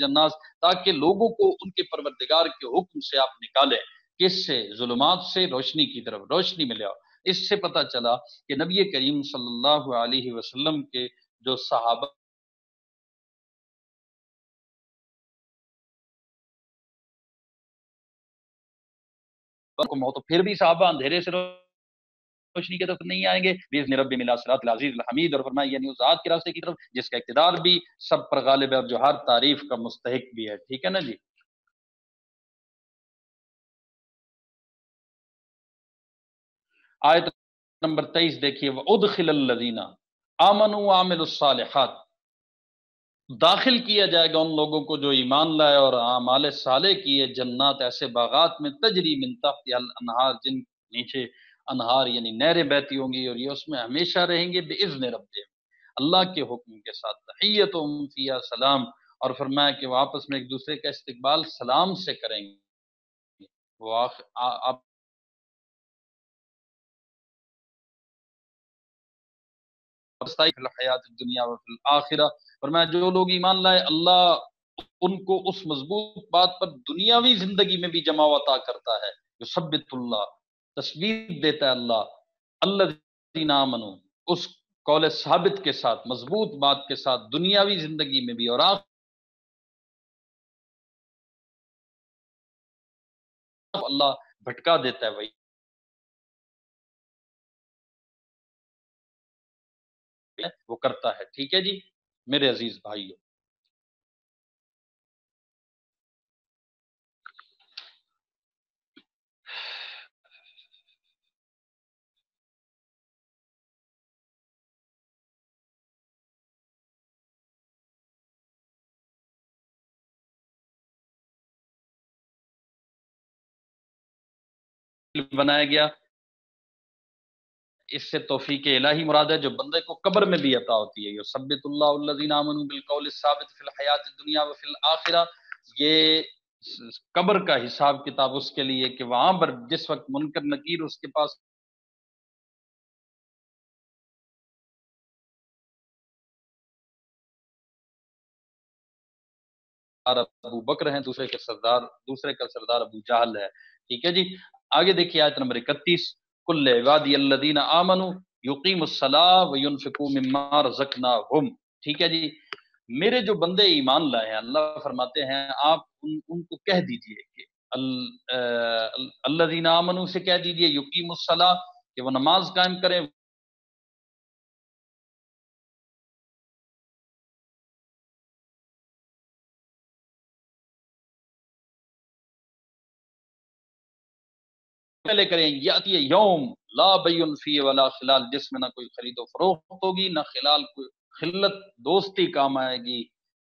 الناس, تاکہ لوگوں کو ان کے پروردگار کے حکم سے آپ نکالیں. کس سے؟ ظلمات سے روشنی کی طرف, روشنی میں لے آؤ. اس سے پتہ چلا کہ نبی کریم صلی اللہ علیہ وسلم کے جو صحابہ کو موت, پھر بھی صحابہ اندھیرے سے روشنی کی طرف نہیں آئیں گے. باذن رب ملا صراط العزیز الحمید, اور فرمایا یعنی اس ذات کے راستے کی طرف جس کا اقتدار بھی سب پر غالب ہے اور جو ہر تعریف کا مستحق بھی ہے. ٹھیک ہے نا جی. آیت نمبر 23 دیکھیے, وَأُدْخِلَ الَّذِينَ آمَنُوا وَعَمِلُوا الصَّالِحَاتِ, داخل کیا جائے گا ان لوگوں کو جو ایمان لائے اور اعمال صالح کیے, جنات ایسے باغات میں, تجری من تحتها الانہار, جن نیچے انہار یعنی نہریں بہتی ہوں گی, اور یہ اس میں ہمیشہ رہیں گے باذن ربہم, اللہ کے حکم کے ساتھ. تحیتہم فیہا سلام, اور فرمایا کہ وہ آپس میں ایک دوسرے کا استقبال سلام سے کریں گے. وہ آپ الحیات الدنیا وفی الآخرہ, فرمایا جو لوگ ایمان لائے اللہ ان کو اس مضبوط بات پر دنیاوی زندگی میں بھی جمع عطا کرتا ہے. یثبت اللہ, تثبیت دیتا ہے اللہ, الذین آمنوا, اس قول ثابت کے ساتھ, مضبوط بات کے ساتھ, دنیاوی زندگی میں بھی, اور اللہ بھٹکا دیتا ہے وہی وہ کرتا ہے. ٹھیک ہے جی میرے عزیز بھائیو. بنایا گیا, اس سے توفیق الہی مراد ہے جو بندے کو قبر میں بھی عطا ہوتی ہے. یثبت اللہ الذین آمنوا بالقول الثابت فی الحیات الدنیا وفی الآخرہ, یہ قبر کا حساب کتاب اس کے لیے کہ وہاں پر جس وقت منکر نکیر اس کے پاس ابو بکر ہیں, دوسرے کا سردار ابو جہل ہے. ٹھیک ہے جی. آگے دیکھیے آیت نمبر 31, کل عبادی الذین آمنوا یقیموا الصلاۃ وینفقوا مما رزقناہم. ٹھیک ہے جی. میرے جو بندے ایمان لائے ہیں, اللہ فرماتے ہیں آپ ان کو کہہ دیجئے کہ الذین آمنوا سے کہہ دیجئے یقیموا الصلاۃ, کہ وہ نماز قائم کریں, پہلے کریں یاتی یوم لا بیع فی ولا خلال, جس میں نہ کوئی خرید و فروخت ہوگی, نہ خلال کوئی خلت دوستی کام آئے گی,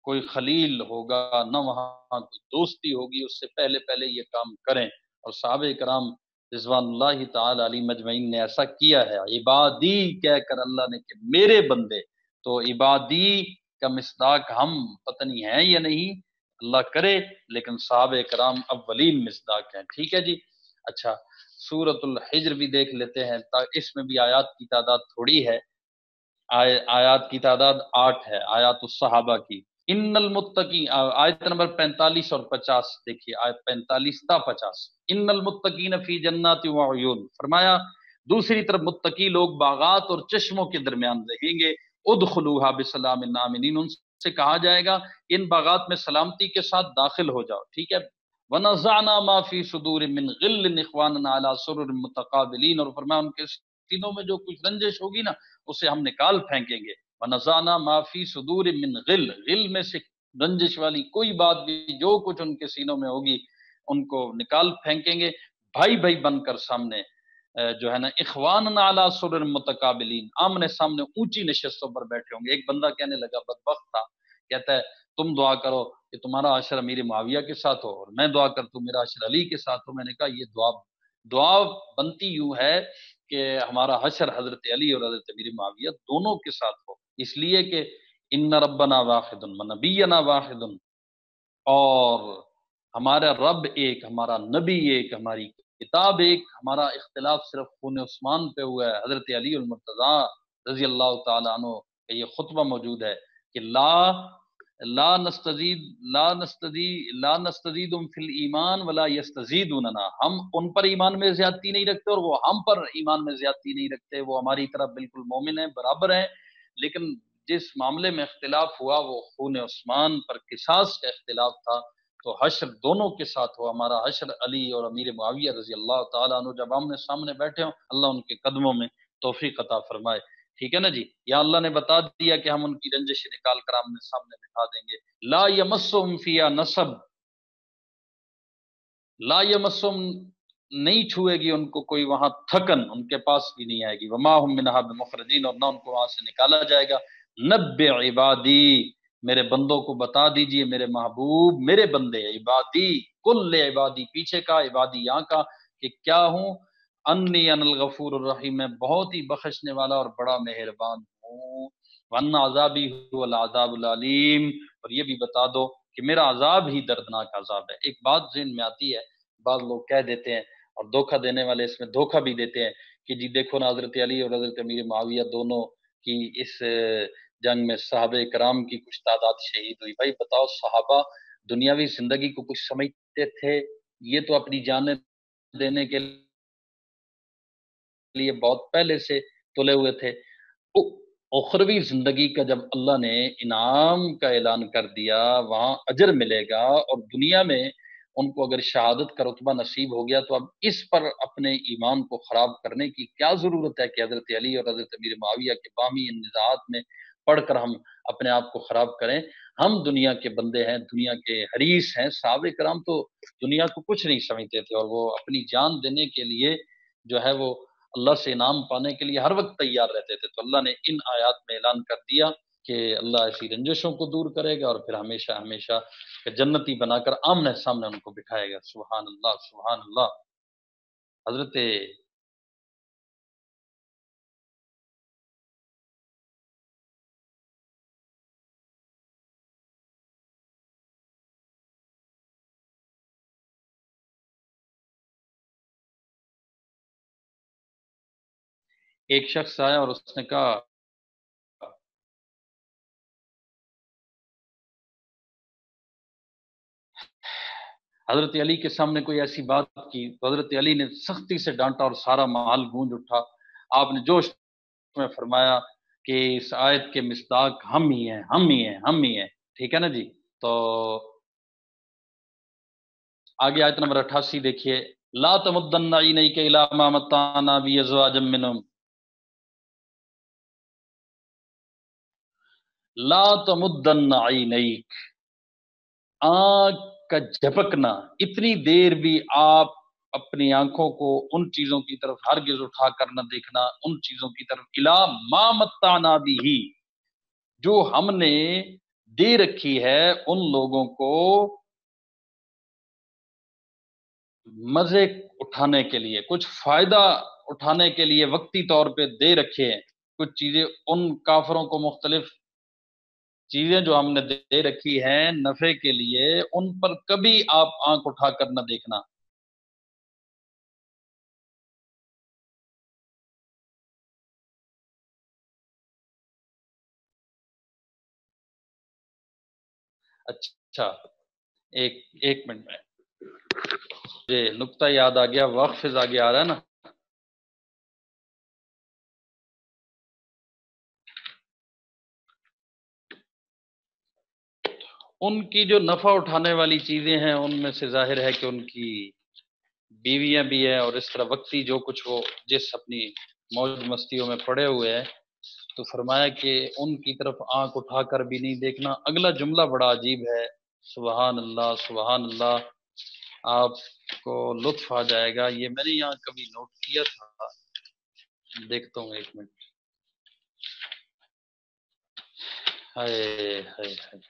کوئی خلیل ہوگا نہ وہاں کوئی دوستی ہوگی. اس سے پہلے پہلے یہ کام کریں. اور صحابہ کرام رضوان اللہ تعالی علی مجمعین نے ایسا کیا ہے. عبادی کہہ کر اللہ نے کہ میرے بندے, تو عبادی کا مصداق ہم پتہ نہیں ہیں یا نہیں, اللہ کرے, لیکن صحابہ کرام اولین مصداق ہیں. ٹھیک ہے جی. اچھا, سورۃ الحجر بھی دیکھ لیتے ہیں, اس میں بھی آیات کی تعداد تھوڑی ہے, آیات کی تعداد 8 ہے, آیات الصحابہ کی. ان المتقین, آیت نمبر 45 اور 50 دیکھیے, آیت 45 تا 50, ان المتقین فی جنات و عیون, فرمایا دوسری طرف متقی لوگ باغات اور چشموں کے درمیان رہیں گے، ادخلوها بسلام آمنین، ان سے کہا جائے گا ان باغات میں سلامتی کے ساتھ داخل ہو جاؤ، ٹھیک ہے۔ ونزعنا ما فی صدور من غل اخوانا علی سرر متقابلین، اور فرمایا ان کے سینوں میں جو کچھ رنجش ہوگی نا اسے ہم نکال پھینکیں گے۔ ونزعنا ما فی صدور من غل، غل میں سے رنجش والی کوئی بات بھی جو کچھ ان کے سینوں میں ہوگی ان کو نکال پھینکیں گے، بھائی بھائی بن کر سامنے جو ہے نا اخواننا علی سرر متقابلین، آمنے سامنے اونچی نشستوں پر بیٹھے ہوں گے۔ ایک بندہ کہنے لگا، بدبخت تھا، کہتا ہے تم دعا کرو کہ تمہارا حشر امیر معاویہ کے ساتھ ہو اور میں دعا کرتا ہوں میرا حشر علی کے ساتھ ہو۔ میں نے کہا یہ دعا بنتی یوں ہے کہ ہمارا حشر حضرت علی اور حضرت امیر معاویہ دونوں کے ساتھ ہو، اس لیے کہ ان ربنا واحد ونبینا واحد، اور ہمارا رب ایک، ہمارا نبی ایک، ہماری کتاب ایک، ہمارا اختلاف صرف خون عثمان پہ ہوا ہے۔ حضرت علی المرتضیٰ رضی اللہ تعالیٰ عنہ کا یہ خطبہ موجود ہے کہ لا نستزید لا نستزید فی الایمان ولا یستزیدوننا، ہم ان پر ایمان میں زیادتی نہیں رکھتے اور وہ ہم پر ایمان میں زیادتی نہیں رکھتے، وہ ہماری طرف بالکل مومن ہیں، برابر ہیں، لیکن جس معاملے میں اختلاف ہوا وہ خون عثمان پر قصاص کا اختلاف تھا۔ تو حشر دونوں کے ساتھ ہو، ہمارا حشر علی اور امیر معاویہ رضی اللہ تعالیٰ عنہ جب آمنے سامنے بیٹھے ہوں، اللہ ان کے قدموں میں توفیق عطا فرمائے، ٹھیک ہے نا جی۔ یا اللہ نے بتا دیا کہ ہم ان کی رنجش نکال کر آمنے سامنے بٹھا دیں گے۔ لا یمسہم فیہا نصب، لا یمسہم نہیں چھوئے گی ان کو کوئی وہاں تھکن، ان کے پاس بھی نہیں آئے گی، وما ہم منہا بمخرجین، اور نہ ان کو وہاں سے نکالا جائے گا۔ نبع عبادی، میرے بندوں کو بتا دیجئے، میرے محبوب، میرے بندے عبادی، کل عبادی پیچھے کا، عبادی یہاں کا، کہ کیا ہوں، انی ان الغفور الرحیم، میں بہت ہی بخشنے والا اور بڑا مہربان ہوں، وان عذابی هو العذاب العلیم، اور یہ بھی بتا دو کہ میرا عذاب ہی دردناک عذاب ہے۔ ایک بات ذہن میں آتی ہے، بعض لوگ کہہ دیتے ہیں اور دھوکہ دینے والے اس میں دھوکہ بھی دیتے ہیں کہ جی دیکھو نا حضرت علی اور حضرت امیر معاویہ دونوں کی اس جنگ میں صحابہ کرام کی کچھ تعداد شہید ہوئی۔ بھائی بتاؤ، صحابہ دنیاوی زندگی کو کچھ سمجھتے تھے؟ یہ تو اپنی جانیں دینے کے لیے بہت پہلے سے تلے ہوئے تھے۔ اخروی زندگی کا جب اللہ نے انعام کا اعلان کر دیا، وہاں اجر ملے گا، اور دنیا میں ان کو اگر شہادت کا رتبہ نصیب ہو گیا تو اب اس پر اپنے ایمان کو خراب کرنے کی کیا ضرورت ہے کہ حضرت علی اور حضرت امیر معاویہ کے باہمی نزاعات میں پڑھ کر ہم اپنے آپ کو خراب کریں۔ ہم دنیا کے بندے ہیں، دنیا کے حریص ہیں، صحابہ کرام تو دنیا کو کچھ نہیں سمجھتے تھے، اور وہ اپنی جان دینے کے لیے جو ہے وہ اللہ سے انعام پانے کے لیے ہر وقت تیار رہتے تھے۔ تو اللہ نے ان آیات میں اعلان کر دیا کہ اللہ ایسی رنجشوں کو دور کرے گا اور پھر ہمیشہ ہمیشہ جنتی بنا کر آمنے سامنے ان کو بٹھائے گا۔ سبحان اللہ، سبحان اللہ۔ حضرت ایک شخص آیا اور اس نے کہا حضرت علی کے سامنے کوئی ایسی بات کی تو حضرت علی نے سختی سے ڈانٹا اور سارا محل گونج اٹھا۔ آپ نے جوش میں فرمایا کہ اس آیت کے مصداق ہم ہی ہیں، ہم ہی ہیں، ہم ہی ہیں، ٹھیک ہے نا جی۔ تو آگے آیت نمبر 88 دیکھیے، لا تمدن عینیک الی ما متعنا بازواج منهم، لا تمدن عینیک، آنکھ کا جھپکنا، اتنی دیر بھی آپ اپنی آنکھوں کو ان چیزوں کی طرف ہرگز اٹھا کر نہ دیکھنا، ان چیزوں کی طرف، الا ما متعنا بھی، جو ہم نے دے رکھی ہے ان لوگوں کو مزے اٹھانے کے لیے، کچھ فائدہ اٹھانے کے لیے وقتی طور پہ دے رکھے ہیں کچھ چیزیں، ان کافروں کو مختلف چیزیں جو ہم نے دے رکھی ہیں نفع کے لیے، ان پر کبھی آپ آنکھ اٹھا کر نہ دیکھنا۔ اچھا، ایک ایک منٹ میں مجھے نقطہ یاد آ گیا، وقف آگے آ رہا ہے نا، ان کی جو نفع اٹھانے والی چیزیں ہیں ان میں سے ظاہر ہے کہ ان کی بیویاں بھی ہیں، اور اس طرح وقتی جو کچھ وہ جس اپنی موج مستیوں میں پڑے ہوئے ہیں، تو فرمایا کہ ان کی طرف آنکھ اٹھا کر بھی نہیں دیکھنا۔ اگلا جملہ بڑا عجیب ہے، سبحان اللہ سبحان اللہ، آپ کو لطف آ جائے گا، یہ میں نے یہاں کبھی نوٹ کیا تھا، دیکھتا ہوں ایک منٹ۔ ہائے ہائے ہائے،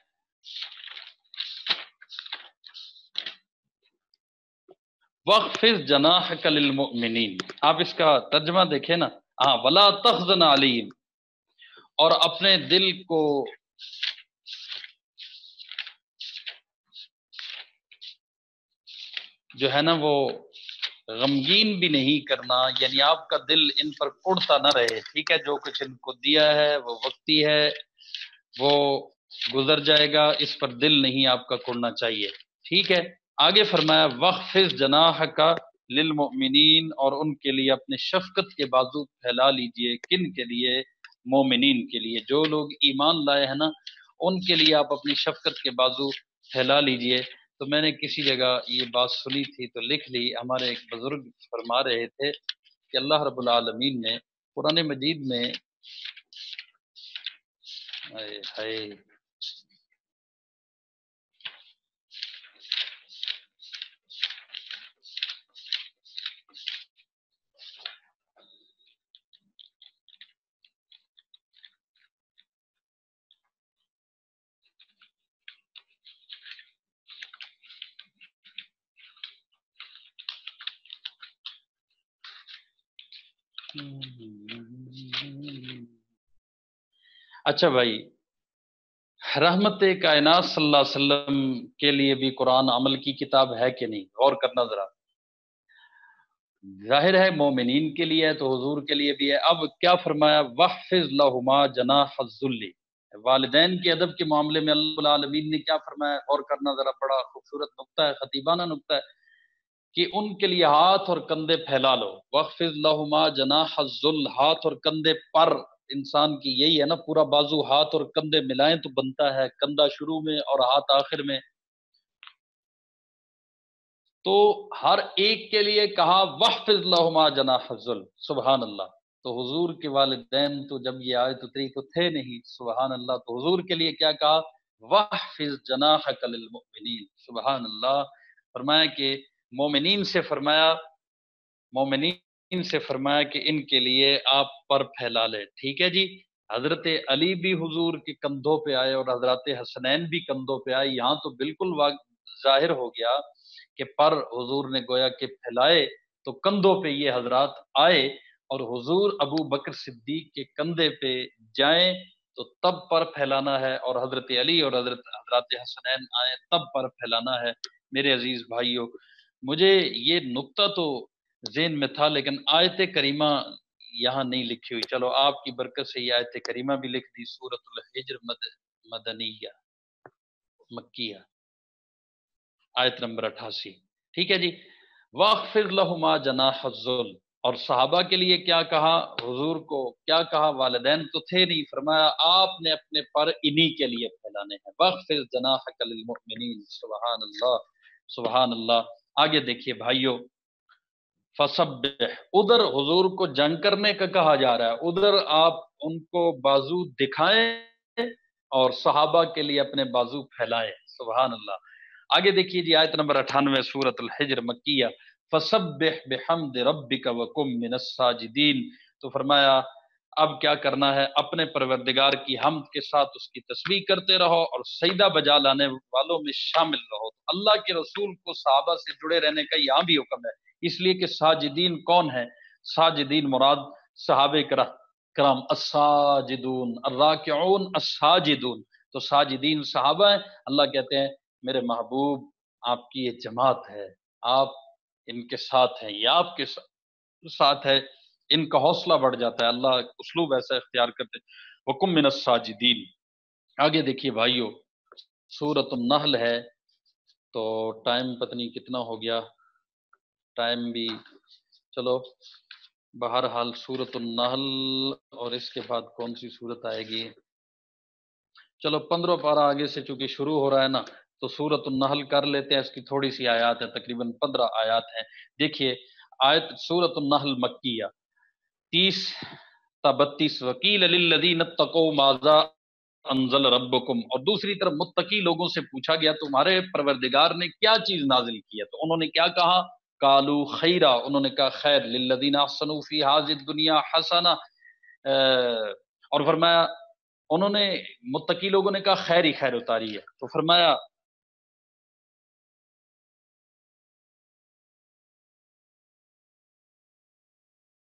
وَخْفِضْ جَنَاحَكَ لِلْمُؤْمِنِينَ، آپ اس کا ترجمہ دیکھیں نا، ہاں، وَلَا تَحْزَنْ عَلَيْهِمْ، اور اپنے دل کو جو ہے نا وہ غمگین بھی نہیں کرنا، یعنی آپ کا دل ان پر اڑتا نہ رہے، ٹھیک ہے، جو کچھ ان کو دیا ہے وہ وقتی ہے، وہ گزر جائے گا، اس پر دل نہیں آپ کا کڑنا چاہیے، ٹھیک ہے۔ آگے فرمایا وَخْفِضْ جَنَاحَكَ لِلْمُؤْمِنِينَ، اور ان کے لیے اپنے شفقت کے بازو پھیلا لیجئے، کن کے لیے؟ مومنین کے لیے، جو لوگ ایمان لائے ہیں نا، ان کے لیے آپ اپنی شفقت کے بازو پھیلا لیجئے۔ تو میں نے کسی جگہ یہ بات سنی تھی تو لکھ لی، ہمارے ایک بزرگ فرما رہے تھے کہ اللہ رب العالمین نے قرآن مجید میں ہائے ہائے، اچھا بھائی، رحمت کائنات صلی اللہ علیہ وسلم کے لیے بھی قرآن عمل کی کتاب ہے کہ نہیں؟ غور کرنا ذرا۔ ظاہر ہے مومنین کے لیے ہے تو حضور کے لیے بھی ہے۔ اب کیا فرمایا؟ وَحْفِظْ لَهُمَا جَنَاحَ الذُّلِّ، والدین کے ادب کے معاملے میں اللہ العالمین نے کیا فرمایا؟ غور کرنا ذرا، بڑا خوبصورت نقطہ ہے، خطیبانہ نقطہ ہے، کہ ان کے لیے ہاتھ اور کندھے پھیلا لو۔ وَخْفِضْ لَهُمَا جَنَاحَ الذُّلِّ، ہاتھ اور کندھے پر انسان کی یہی ہے نا، پورا بازو ہاتھ اور کندھے ملائیں تو بنتا ہے، کندھا شروع میں اور ہاتھ آخر میں، تو ہر ایک کے لیے کہا وَحْفِظْ لَهُمَا جَنَاحَ الذُّلِّ، سبحان اللہ۔ تو حضور کے والدین تو جب یہ آیت اتری تو تھے نہیں، سبحان اللہ، تو حضور کے لیے کیا کہا؟ وَحْفِظْ جَنَاحَكَ لِلْمُؤْمِنِينَ، سبحان اللہ۔ فرمایا کہ مومنین سے فرمایا، مومنین سے فرمایا کہ ان کے لیے آپ پر پھیلا لیں، ٹھیک ہے جی۔ حضرت علی بھی حضور کے کندھوں پہ آئے اور حضرت حسنین بھی کندھوں پہ آئے، یہاں تو بالکل ظاہر ہو گیا کہ پر حضور نے گویا کہ پھیلائے تو کندھوں پہ یہ حضرات آئے، اور حضور ابو بکر صدیق کے کندھے پہ جائیں تو تب پر پھیلانا ہے، اور حضرت علی اور حضرت حسنین آئے تب پر پھیلانا ہے۔ میرے عزیز بھائیوں، مجھے یہ نقطہ تو ذہن میں تھا، لیکن آیت کریمہ یہاں نہیں لکھی ہوئی، چلو آپ کی برکت سے یہ آیت کریمہ بھی لکھ دی، سورۃ الحجر مدنیہ، مکیہ، آیت نمبر 88، ٹھیک ہے جی۔ وَاخْفِضْ لَهُمَا جَنَاحَ الذُّلِّ، اور صحابہ کے لیے کیا کہا؟ حضور کو کیا کہا؟ والدین تو تھے نہیں، فرمایا آپ نے اپنے پر انہی کے لیے پھیلانے ہیں، وَاخْفِضْ جَنَاحَكَ لِلْمُؤْمِنِينَ، سبحان اللہ سبحان اللہ۔ آگے دیکھیے بھائیو، فَسَبِّحْ، ادھر حضور کو جنگ کرنے کا کہا جا رہا ہے، ادھر آپ ان کو بازو دکھائیں اور صحابہ کے لیے اپنے بازو پھیلائیں، سبحان اللہ۔ آگے دیکھیے جی، آیت نمبر 98 سورۃ الحجر مکیہ، فَسَبِّحْ بِحَمْدِ رَبِّكَ وَكُن مِّنَ الساجدین، تو فرمایا اب کیا کرنا ہے؟ اپنے پروردگار کی حمد کے ساتھ اس کی تسبیح کرتے رہو اور سجدہ بجا لانے والوں میں شامل رہو۔ اللہ کے رسول کو صحابہ سے جڑے رہنے کا یہاں بھی حکم ہے، اس لیے کہ ساجدین کون ہیں؟ ساجدین مراد صحابہ کرام، الساجدون الراکعون الساجدون، تو ساجدین صحابہ ہیں۔ اللہ کہتے ہیں میرے محبوب آپ کی یہ جماعت ہے، آپ ان کے ساتھ ہیں، یہ آپ کے ساتھ ہے، ان کا حوصلہ بڑھ جاتا ہے، اللہ اسلوب ایسا اختیار کرتے ہیں، وَكُن مِّنَ الساجدین۔ آگے دیکھیے بھائیو، سورۃ النحل ہے، تو ٹائم پتہ نہیں کتنا ہو گیا، ٹائم بھی، چلو بہرحال سورۃ النحل، اور اس کے بعد کون سی سورت آئے گی؟ چلو 15 پارہ آگے سے چونکہ شروع ہو رہا ہے نا، تو سورۃ النحل کر لیتے ہیں، اس کی تھوڑی سی آیات ہیں، تقریباً 15 آیات ہیں۔ دیکھیے آیت سورۃ النحل مکیہ 30 تا 32، وکیل للذین اتقوا ماذا انزل ربکم، اور دوسری طرف متقی لوگوں سے پوچھا گیا تمہارے پروردگار نے کیا چیز نازل کی ہے، تو انہوں نے کیا کہا، قالو خیرا، انہوں نے کہا خیر، للذین احسنوا فی ھذہ الدنیا حسنہ، اور فرمایا انہوں نے متقی لوگوں نے کہا خیر ہی خیر اتاری ہے، تو فرمایا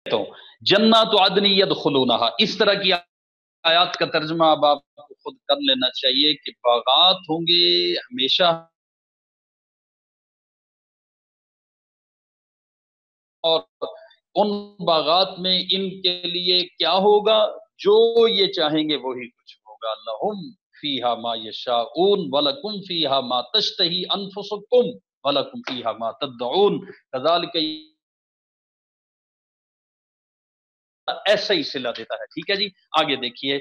تو جنات عدن یدخلونہا، اس طرح کی آیات کا ترجمہ اب آپ کو خود کر لینا چاہیے کہ باغات ہوں گے ہمیشہ، اور ان باغات میں ان کے لیے کیا ہوگا، جو یہ چاہیں گے وہی کچھ ہوگا، لہم فیہا ما یشاؤون ولکم فیہا ما تشتہی انفسکم ولکم فیہا ما تدعون کذالک، ایسا ہی صلہ دیتا ہے۔ ٹھیک ہے جی، آگے دیکھیے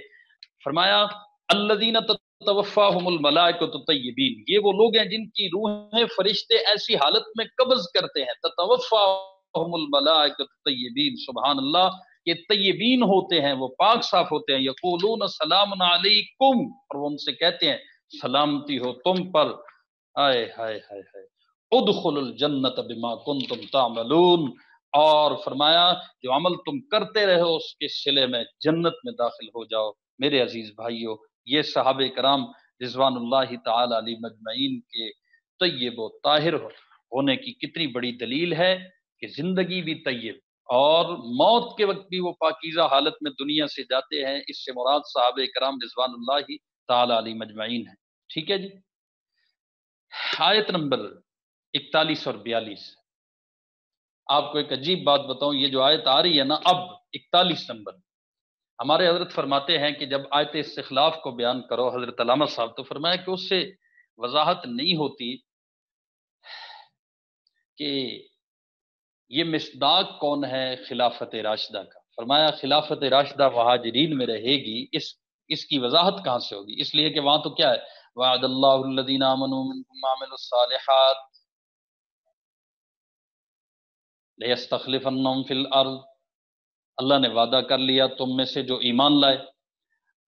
فرمایا الذین تتوفاہم الملائکۃ طیبین، یہ وہ لوگ ہیں جن کی روحیں فرشتے ایسی حالت میں قبض کرتے ہیں، تتوفاہم الملائکۃ طیبین، سبحان اللہ، یہ طیبین ہوتے ہیں، وہ پاک صاف ہوتے ہیں، یقولون سلام علیکم، اور وہ ان سے کہتے ہیں سلامتی ہو تم پر، آئے ہائے ہائے ہائے، ادخل الجنت بما کنتم تعملون، اور فرمایا جو عمل تم کرتے رہے ہو اس کے صلے میں جنت میں داخل ہو جاؤ۔ میرے عزیز بھائیوں، یہ صحابہ کرام رضوان اللہ تعالی علی مجمعین کے طیب و طاہر ہونے کی کتنی بڑی دلیل ہے کہ زندگی بھی طیب اور موت کے وقت بھی وہ پاکیزہ حالت میں دنیا سے جاتے ہیں، اس سے مراد صحابہ کرام رضوان اللہ تعالی علی مجمعین ہیں۔ ٹھیک ہے جی، آیت نمبر 41 اور 42، آپ کو ایک عجیب بات بتاؤں، یہ جو آیت آ رہی ہے نا اب 41 نمبر، ہمارے حضرت فرماتے ہیں کہ جب آیت استخلاف کو بیان کرو حضرت علامہ صاحب، تو فرمایا کہ اس سے وضاحت نہیں ہوتی کہ یہ مصداق کون ہے خلافت راشدہ کا، فرمایا خلافت راشدہ مہاجرین میں رہے گی، اس کی وضاحت کہاں سے ہوگی، اس لیے کہ وہاں تو کیا ہے، وعد اللہ الذین آمنوا منکم وعملوا الصالحات لیستخلفنہم فی الارض، اللہ نے وعدہ کر لیا تم میں سے جو ایمان لائے۔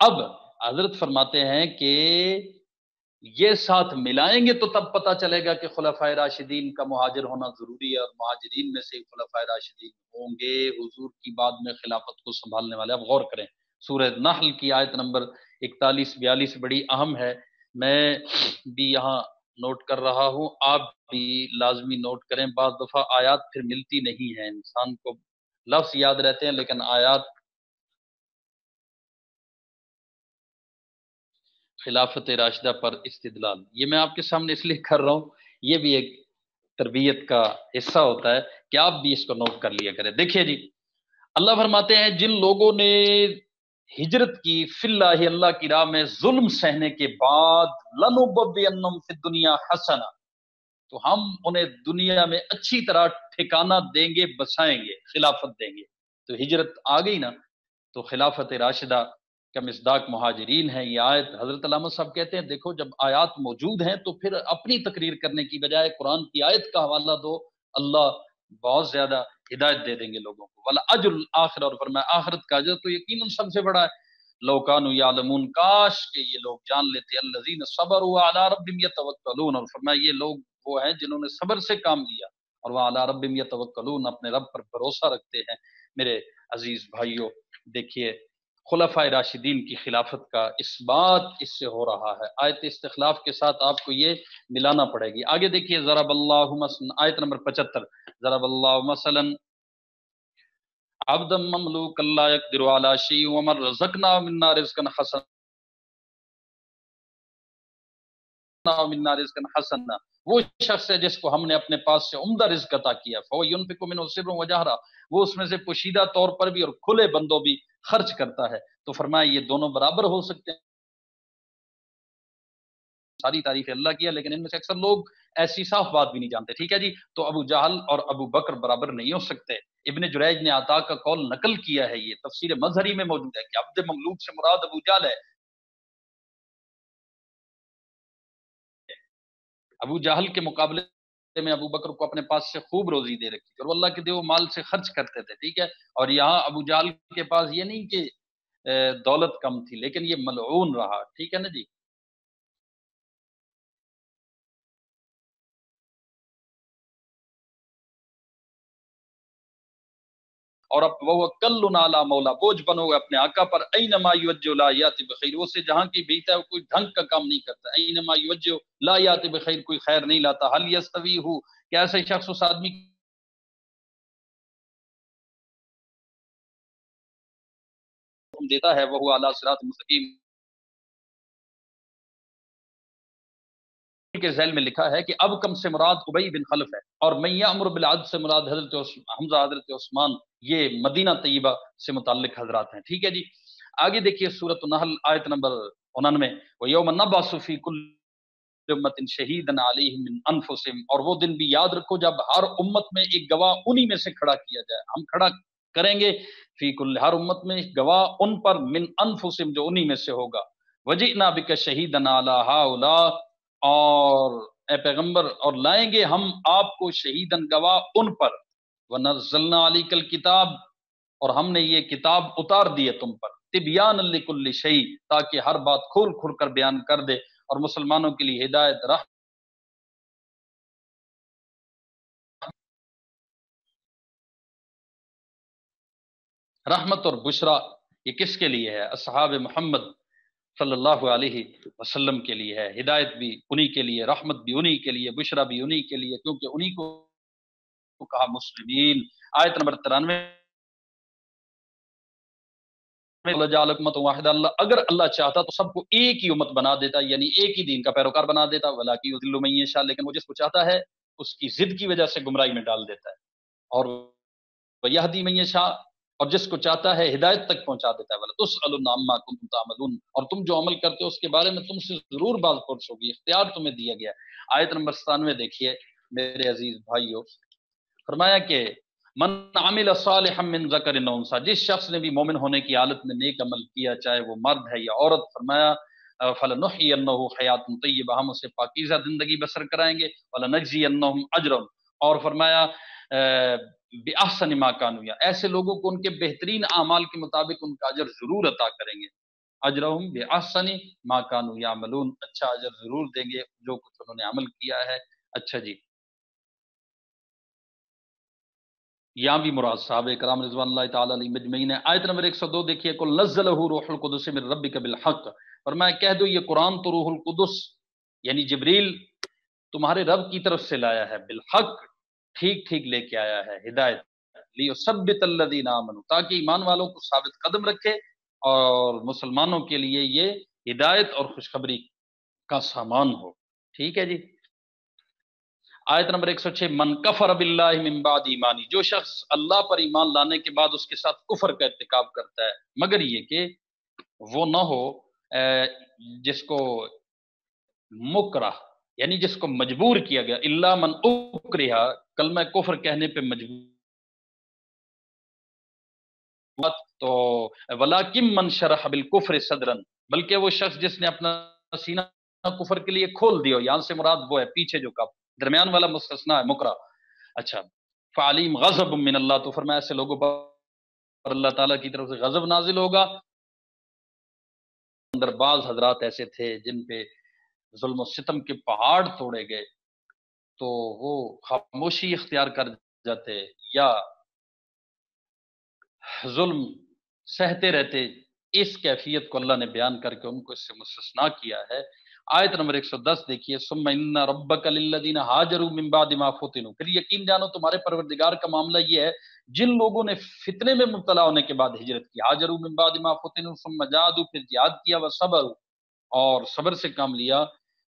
اب حضرت فرماتے ہیں کہ یہ ساتھ ملائیں گے تو تب پتہ چلے گا کہ خلفائے راشدین کا مہاجر ہونا ضروری ہے، اور مہاجرین میں سے خلفائے راشدین ہوں گے حضور کی بعد میں خلافت کو سنبھالنے والے۔ اب غور کریں، سورہ نحل کی آیت نمبر 41 42 بڑی اہم ہے، میں بھی یہاں نوٹ کر رہا ہوں، آپ بھی لازمی نوٹ کریں، بعض دفعہ آیات پھر ملتی نہیں ہیں، انسان کو لفظ یاد رہتے ہیں لیکن آیات، خلافت راشدہ پر استدلال، یہ میں آپ کے سامنے اس لیے کر رہا ہوں، یہ بھی ایک تربیت کا حصہ ہوتا ہے کہ آپ بھی اس کو نوٹ کر لیا کریں۔ دیکھیے جی، اللہ فرماتے ہیں جن لوگوں نے ہجرت کی فی اللہ، اللہ کی راہ میں ظلم سہنے کے بعد، لنبوئنہم فی الدنیا حسنہ، تو ہم انہیں دنیا میں اچھی طرح ٹھکانہ دیں گے، بسائیں گے، خلافت دیں گے، تو ہجرت آ گئی نا، تو خلافت راشدہ کا مصداق مہاجرین ہے۔ یہ آیت حضرت علامہ صاحب کہتے ہیں دیکھو جب آیات موجود ہیں تو پھر اپنی تقریر کرنے کی بجائے قرآن کی آیت کا حوالہ دو، اللہ بہت زیادہ ہدایت دے دیں گے لوگوں کو۔ والا اجر الآخرہ، اور فرمایا آخرت کا اجر تو یقیناً سب سے بڑا ہے، لو کانوا یعلمون، کاش کہ یہ لوگ جان لیتے، الذین صبروا علی ربہم یتوکلون، اور فرمایا یہ لوگ وہ ہیں جنہوں نے صبر سے کام لیا، اور وہ علی ربہم یتوکلون، اپنے رب پر بھروسہ رکھتے ہیں۔ میرے عزیز بھائیوں، دیکھیے خلفائے راشدین کی خلافت کا اس بات اس سے ہو رہا ہے، آیت استخلاف کے ساتھ آپ کو یہ ملانا پڑے گی۔ آگے دیکھیے ضرب اللہ مثلا، آیت نمبر 75، ضرب اللہ مثلا عبدا مملوکا لا يقدر على شيء ومن رزقنا منا رزقا حسنا منا رزقا حسنا، وہ شخص ہے جس کو ہم نے اپنے پاس سے عمدہ رزق عطا کیا، فهو ينفق منه سرا وجهرا، وہ اس میں سے پوشیدہ طور پر بھی اور کھلے بندوں بھی خرچ کرتا ہے، تو فرمایا یہ دونوں برابر ہو سکتے ہیں۔ ساری تعریف اللہ کی ہے، لیکن ان میں سے اکثر لوگ ایسی صاف بات بھی نہیں جانتے۔ ٹھیک ہے جی، تو ابو جہل اور ابو بکر برابر نہیں ہو سکتے۔ ابن جریج نے عطا کا قول نقل کیا ہے، یہ تفسیر مظہری میں موجود ہے کہ عبد مملوک سے مراد ابو جہل ہے، ابو جہل کے مقابلے میں ابو بکر کو اپنے پاس سے خوب روزی دے رکھی تھی اور وہ اللہ کے دیو مال سے خرچ کرتے تھے، ٹھیک ہے. اور یہاں ابو جہل کے پاس یہ نہیں کہ دولت کم تھی، لیکن یہ ملعون رہا، ٹھیک ہے نا جی. اور اب وہ کل نالا مولا، بوجھ بنو گے اپنے آقا پر. اینما یوجہ لا یاتی بخیر، وہ سے جہاں کی بیتا ہے کوئی ڈھنگ کا کام نہیں کرتا. اینما یوجہ لا یاتی بخیر، کوئی خیر نہیں لاتا. حل یستوی ہو، کہ ایسے شخص اس آدمی کو دیتا ہے وہ اعلی صراط مستقیم کے ذیل میں لکھا ہے کہ اب کم سے مراد ابی بن خلف ہے، اور من یامر بالعدل سے مراد حضرت حمزہ، حضرت عثمان، یہ مدینہ طیبہ سے متعلق حضرات ہیں، ٹھیک ہے جی. آگے دیکھیے سورۃ النحل آیت نمبر 99، وَيَوْمَ نَبْعَثُ فِي كُلِّ أُمَّةٍ شَهِيدًا عَلَيْهِمْ مِنْ أَنفُسِهِمْ، اور وہ دن بھی یاد رکھو جب ہر امت میں ایک گواہ انہی میں سے کھڑا کیا جائے، ہم کھڑا کریں گے فی کل، ہر امت میں ایک گواہ ان پر، من انفسہم، جو انہی میں سے ہوگا. وجئنا بک شہیدا علی ہؤلاء، اور اے پیغمبر اور لائیں گے ہم آپ کو شہیدن گواہ ان پر. ونزلنا علیک الکتاب، اور ہم نے یہ کتاب اتار دی ہے تم پر. تبیان لکل شیء، تاکہ ہر بات کھول کھول کر بیان کر دے، اور مسلمانوں کے لیے ہدایت، رحمت اور بشرا. یہ کس کے لیے ہے؟ اصحاب محمد صلی اللہ علیہ وسلم کے لیے ہے. ہدایت بھی انہی کے لیے، رحمت بھی انہی کے لیے، بشرا بھی انہی کے لیے، کیونکہ انہی کو کہا مسلمین. آیت نمبر 93، اگر اللہ چاہتا تو سب کو ایک ہی امت بنا دیتا، یعنی ایک ہی دین کا پیروکار بنا دیتا. ولاکن یضل من یشاء، لیکن وہ جس کو چاہتا ہے اس کی ضد کی وجہ سے گمراہی میں ڈال دیتا ہے. اور ویہدی من یشاء، اور جس کو چاہتا ہے ہدایت تک پہنچا دیتا ہے. وَلَتُسْأَلُنَّ عَمَّا كُنتُمْ تَعْمَلُونَ، اور تم جو عمل کرتے ہو اس کے بارے میں تم سے ضرور باز پرس ہوگی، اختیار تمہیں دیا گیا. آیت نمبر 97 دیکھیے میرے عزیز بھائیو، فرمایا کہ من عمل صالحا من ذکر او انثى، جس شخص نے بھی مومن ہونے کی حالت میں نیک عمل کیا، چاہے وہ مرد ہے یا عورت، فرمایا فلنحینہ حیات طیبہ، ہم اسے پاکیزہ زندگی بسر کرائیں گے. ولنجزینہم اجرہم، اور فرمایا باحسن ما کانوا، یا ایسے لوگوں کو ان کے بہترین اعمال کے مطابق ان کا اجر ضرور عطا کریں گے. اجرہم باحسن ما کانوا یعملون، اچھا اجر ضرور دیں گے جو کچھ انہوں نے عمل کیا ہے. اچھا جی، یہاں بھی مراد صحابہ کرام رضوان اللہ تعالی علیہ مجمعین ہے. آیت نمبر 102 دیکھیے، قل نزلہ روح القدس من ربک بالحق، فرمایا کہہ دو یہ قرآن تو روح القدس یعنی جبریل تمہارے رب کی طرف سے لایا ہے، بالحق، ٹھیک ٹھیک لے کے آیا ہے ہدایت. لیثبت الذین آمنوا، تاکہ ایمان والوں کو ثابت قدم رکھے، اور مسلمانوں کے لیے یہ ہدایت اور خوشخبری کا سامان ہو. ٹھیک ہے جی. آیت نمبر 106، من کفر باللہ من بعد ایمانی، جو شخص اللہ پر ایمان لانے کے بعد اس کے ساتھ کفر کا ارتکاب کرتا ہے، مگر یہ کہ وہ نہ ہو جس کو مکرہ، یعنی جس کو مجبور کیا گیا، الا من اکرہ، کلمہ کفر کہنے پہ مجبور، تو ولیکن من شرح بالکفر صدرا، بلکہ وہ شخص جس نے اپنا سینہ کفر کے لیے کھول دیا، یہاں سے مراد وہ ہے پیچھے جو کف، درمیان والا مستثنا ہے مکرہ. اچھا، فعلیم غضب من اللہ، تو فرمایا ایسے لوگوں پر اللہ تعالیٰ کی طرف سے غضب نازل ہوگا. اندر بعض حضرات ایسے تھے جن پہ ظلم و ستم کے پہاڑ توڑے گئے، تو وہ خاموشی اختیار کر جاتے یا ظلم سہتے رہتے. اس کیفیت کو اللہ نے بیان کر کے ان کو اس سے مستثنا کیا ہے. آیت نمبر 110 دیکھیے، ثم ان ربک للذین ہاجروا من بعد ما فتنوا، پھر یقین جانو تمہارے پروردگار کا معاملہ یہ ہے جن لوگوں نے فتنے میں مبتلا ہونے کے بعد ہجرت کی. ہاجروا من بعد ما فتنوا ثم جاہدوا، پھر جہاد کیا، وصبروا، اور صبر سے کام لیا،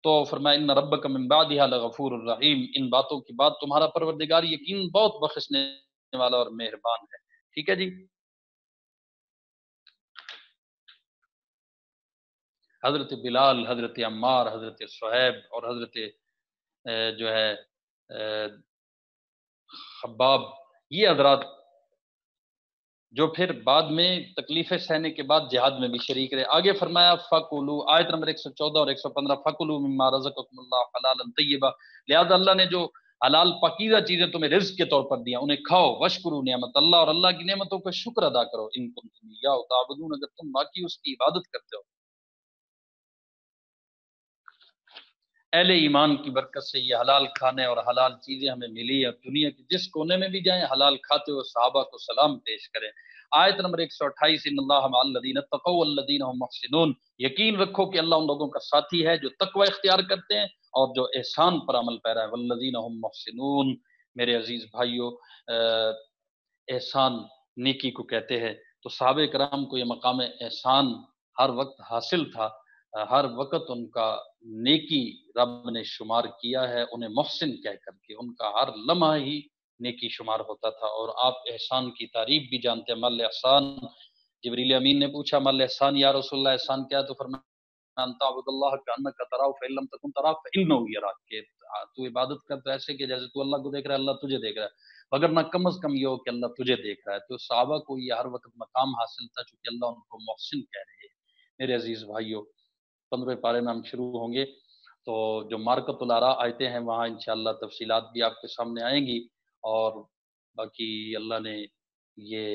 تو فرمایا ان ربک من بعدها لغفور الرحیم، ان باتوں کے بعد تمہارا پروردگار یقین بہت بخشنے والا اور مہربان ہے. ٹھیک ہے جی. حضرت بلال، حضرت عمار، حضرت صہیب اور حضرت جو ہے خباب، یہ حضرات جو پھر بعد میں تکلیفیں سہنے کے بعد جہاد میں بھی شریک رہے. آگے فرمایا فَكُلُوا، آیت نمبر 114 اور 115، فَكُلُوا مِمَّا رَزَقَكُمُ اللَّهُ حَلَالًا طَيِّبًا، لہذا اللہ نے جو حلال پاکیزہ چیزیں تمہیں رزق کے طور پر دیا انہیں کھاؤ. وَاشْكُرُوا نعمت اللہ، اور اللہ کی نعمتوں کا شکر ادا کرو. ان کنتم ایاہ تعبدون، اگر تم باقی اس کی عبادت کرتے ہو. اہل ایمان کی برکت سے یہ حلال کھانے اور حلال چیزیں ہمیں ملی ہے. دنیا کے جس کونے میں بھی جائیں حلال کھاتے ہوئے صحابہ کو سلام پیش کریں. آیت نمبر 128، ان اللہ مع الذین اتقوا والذین هم محسنون، یقین رکھو کہ اللہ ان لوگوں کا ساتھی ہے جو تقوی اختیار کرتے ہیں اور جو احسان پر عمل پیرا ہے. والذین هم محسنون، میرے عزیز بھائیو، احسان نیکی کو کہتے ہیں. تو صحابہ کرام کو یہ مقام احسان ہر وقت حاصل تھا، ہر وقت ان کا نیکی رب نے شمار کیا ہے انہیں محسن کہہ کر کے. ان کا ہر لمحہ ہی نیکی شمار ہوتا تھا. اور آپ احسان کی تعریف بھی جانتے ہیں. مل احسان، جبریل امین نے پوچھا مل احسان یا رسول اللہ، احسان کیا ہے؟ تو فرمایا ان تعبد اللہ کانک تراہ فان لم تکن تراہ فانہ یراک، کہ تو عبادت کر تو ایسے کہ جیسے تو اللہ کو دیکھ رہا ہے اللہ تجھے دیکھ رہا ہے، مگر نہ کم از کم یہ ہو کہ اللہ تجھے دیکھ رہا ہے. تو صحابہ کو یہ ہر وقت مقام حاصل تھا چونکہ اللہ ان کو محسن کہہ رہے ہیں. میرے عزیز بھائیو، 15 پارے میں ہم شروع ہوں گے. تو جو مارکت الآراء آیتیں ہیں وہاں انشاءاللہ تفصیلات بھی آپ کے سامنے آئیں گی. اور باقی اللہ نے یہ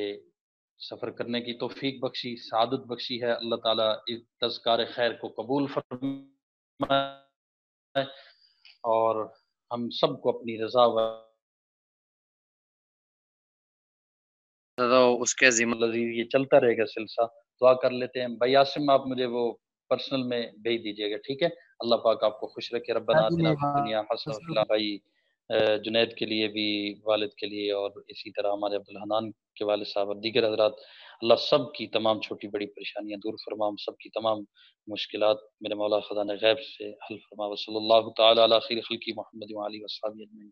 سفر کرنے کی توفیق بخشی، سعادت بخشی ہے. اللہ تعالیٰ اس تذکار خیر کو قبول فرمائے اور ہم سب کو اپنی رضا و تو اس کے ذمہ لذیذ یہ چلتا رہے گا سلسلہ. دعا کر لیتے ہیں. بھائی عاصم آپ مجھے وہ پرسنل میں بھیج دیجیے گا، ٹھیک ہے؟ اللہ پاک آپ کو خوش رکھے. ربنا آتنا فی الدنیا حسنہ وفی الآخرۃ. بھائی جنید کے لیے بھی، والد کے لیے، اور اسی طرح ہمارے عبدالحنان کے والد صاحب اور دیگر حضرات، اللہ سب کی تمام چھوٹی بڑی پریشانیاں دور فرما، ہم سب کی تمام مشکلات میرے مولا خزانہ غیب سے حل فرما. وصلی اللہ تعالی علی خیر خلقی محمد وعلی وصحبہ اجمعین.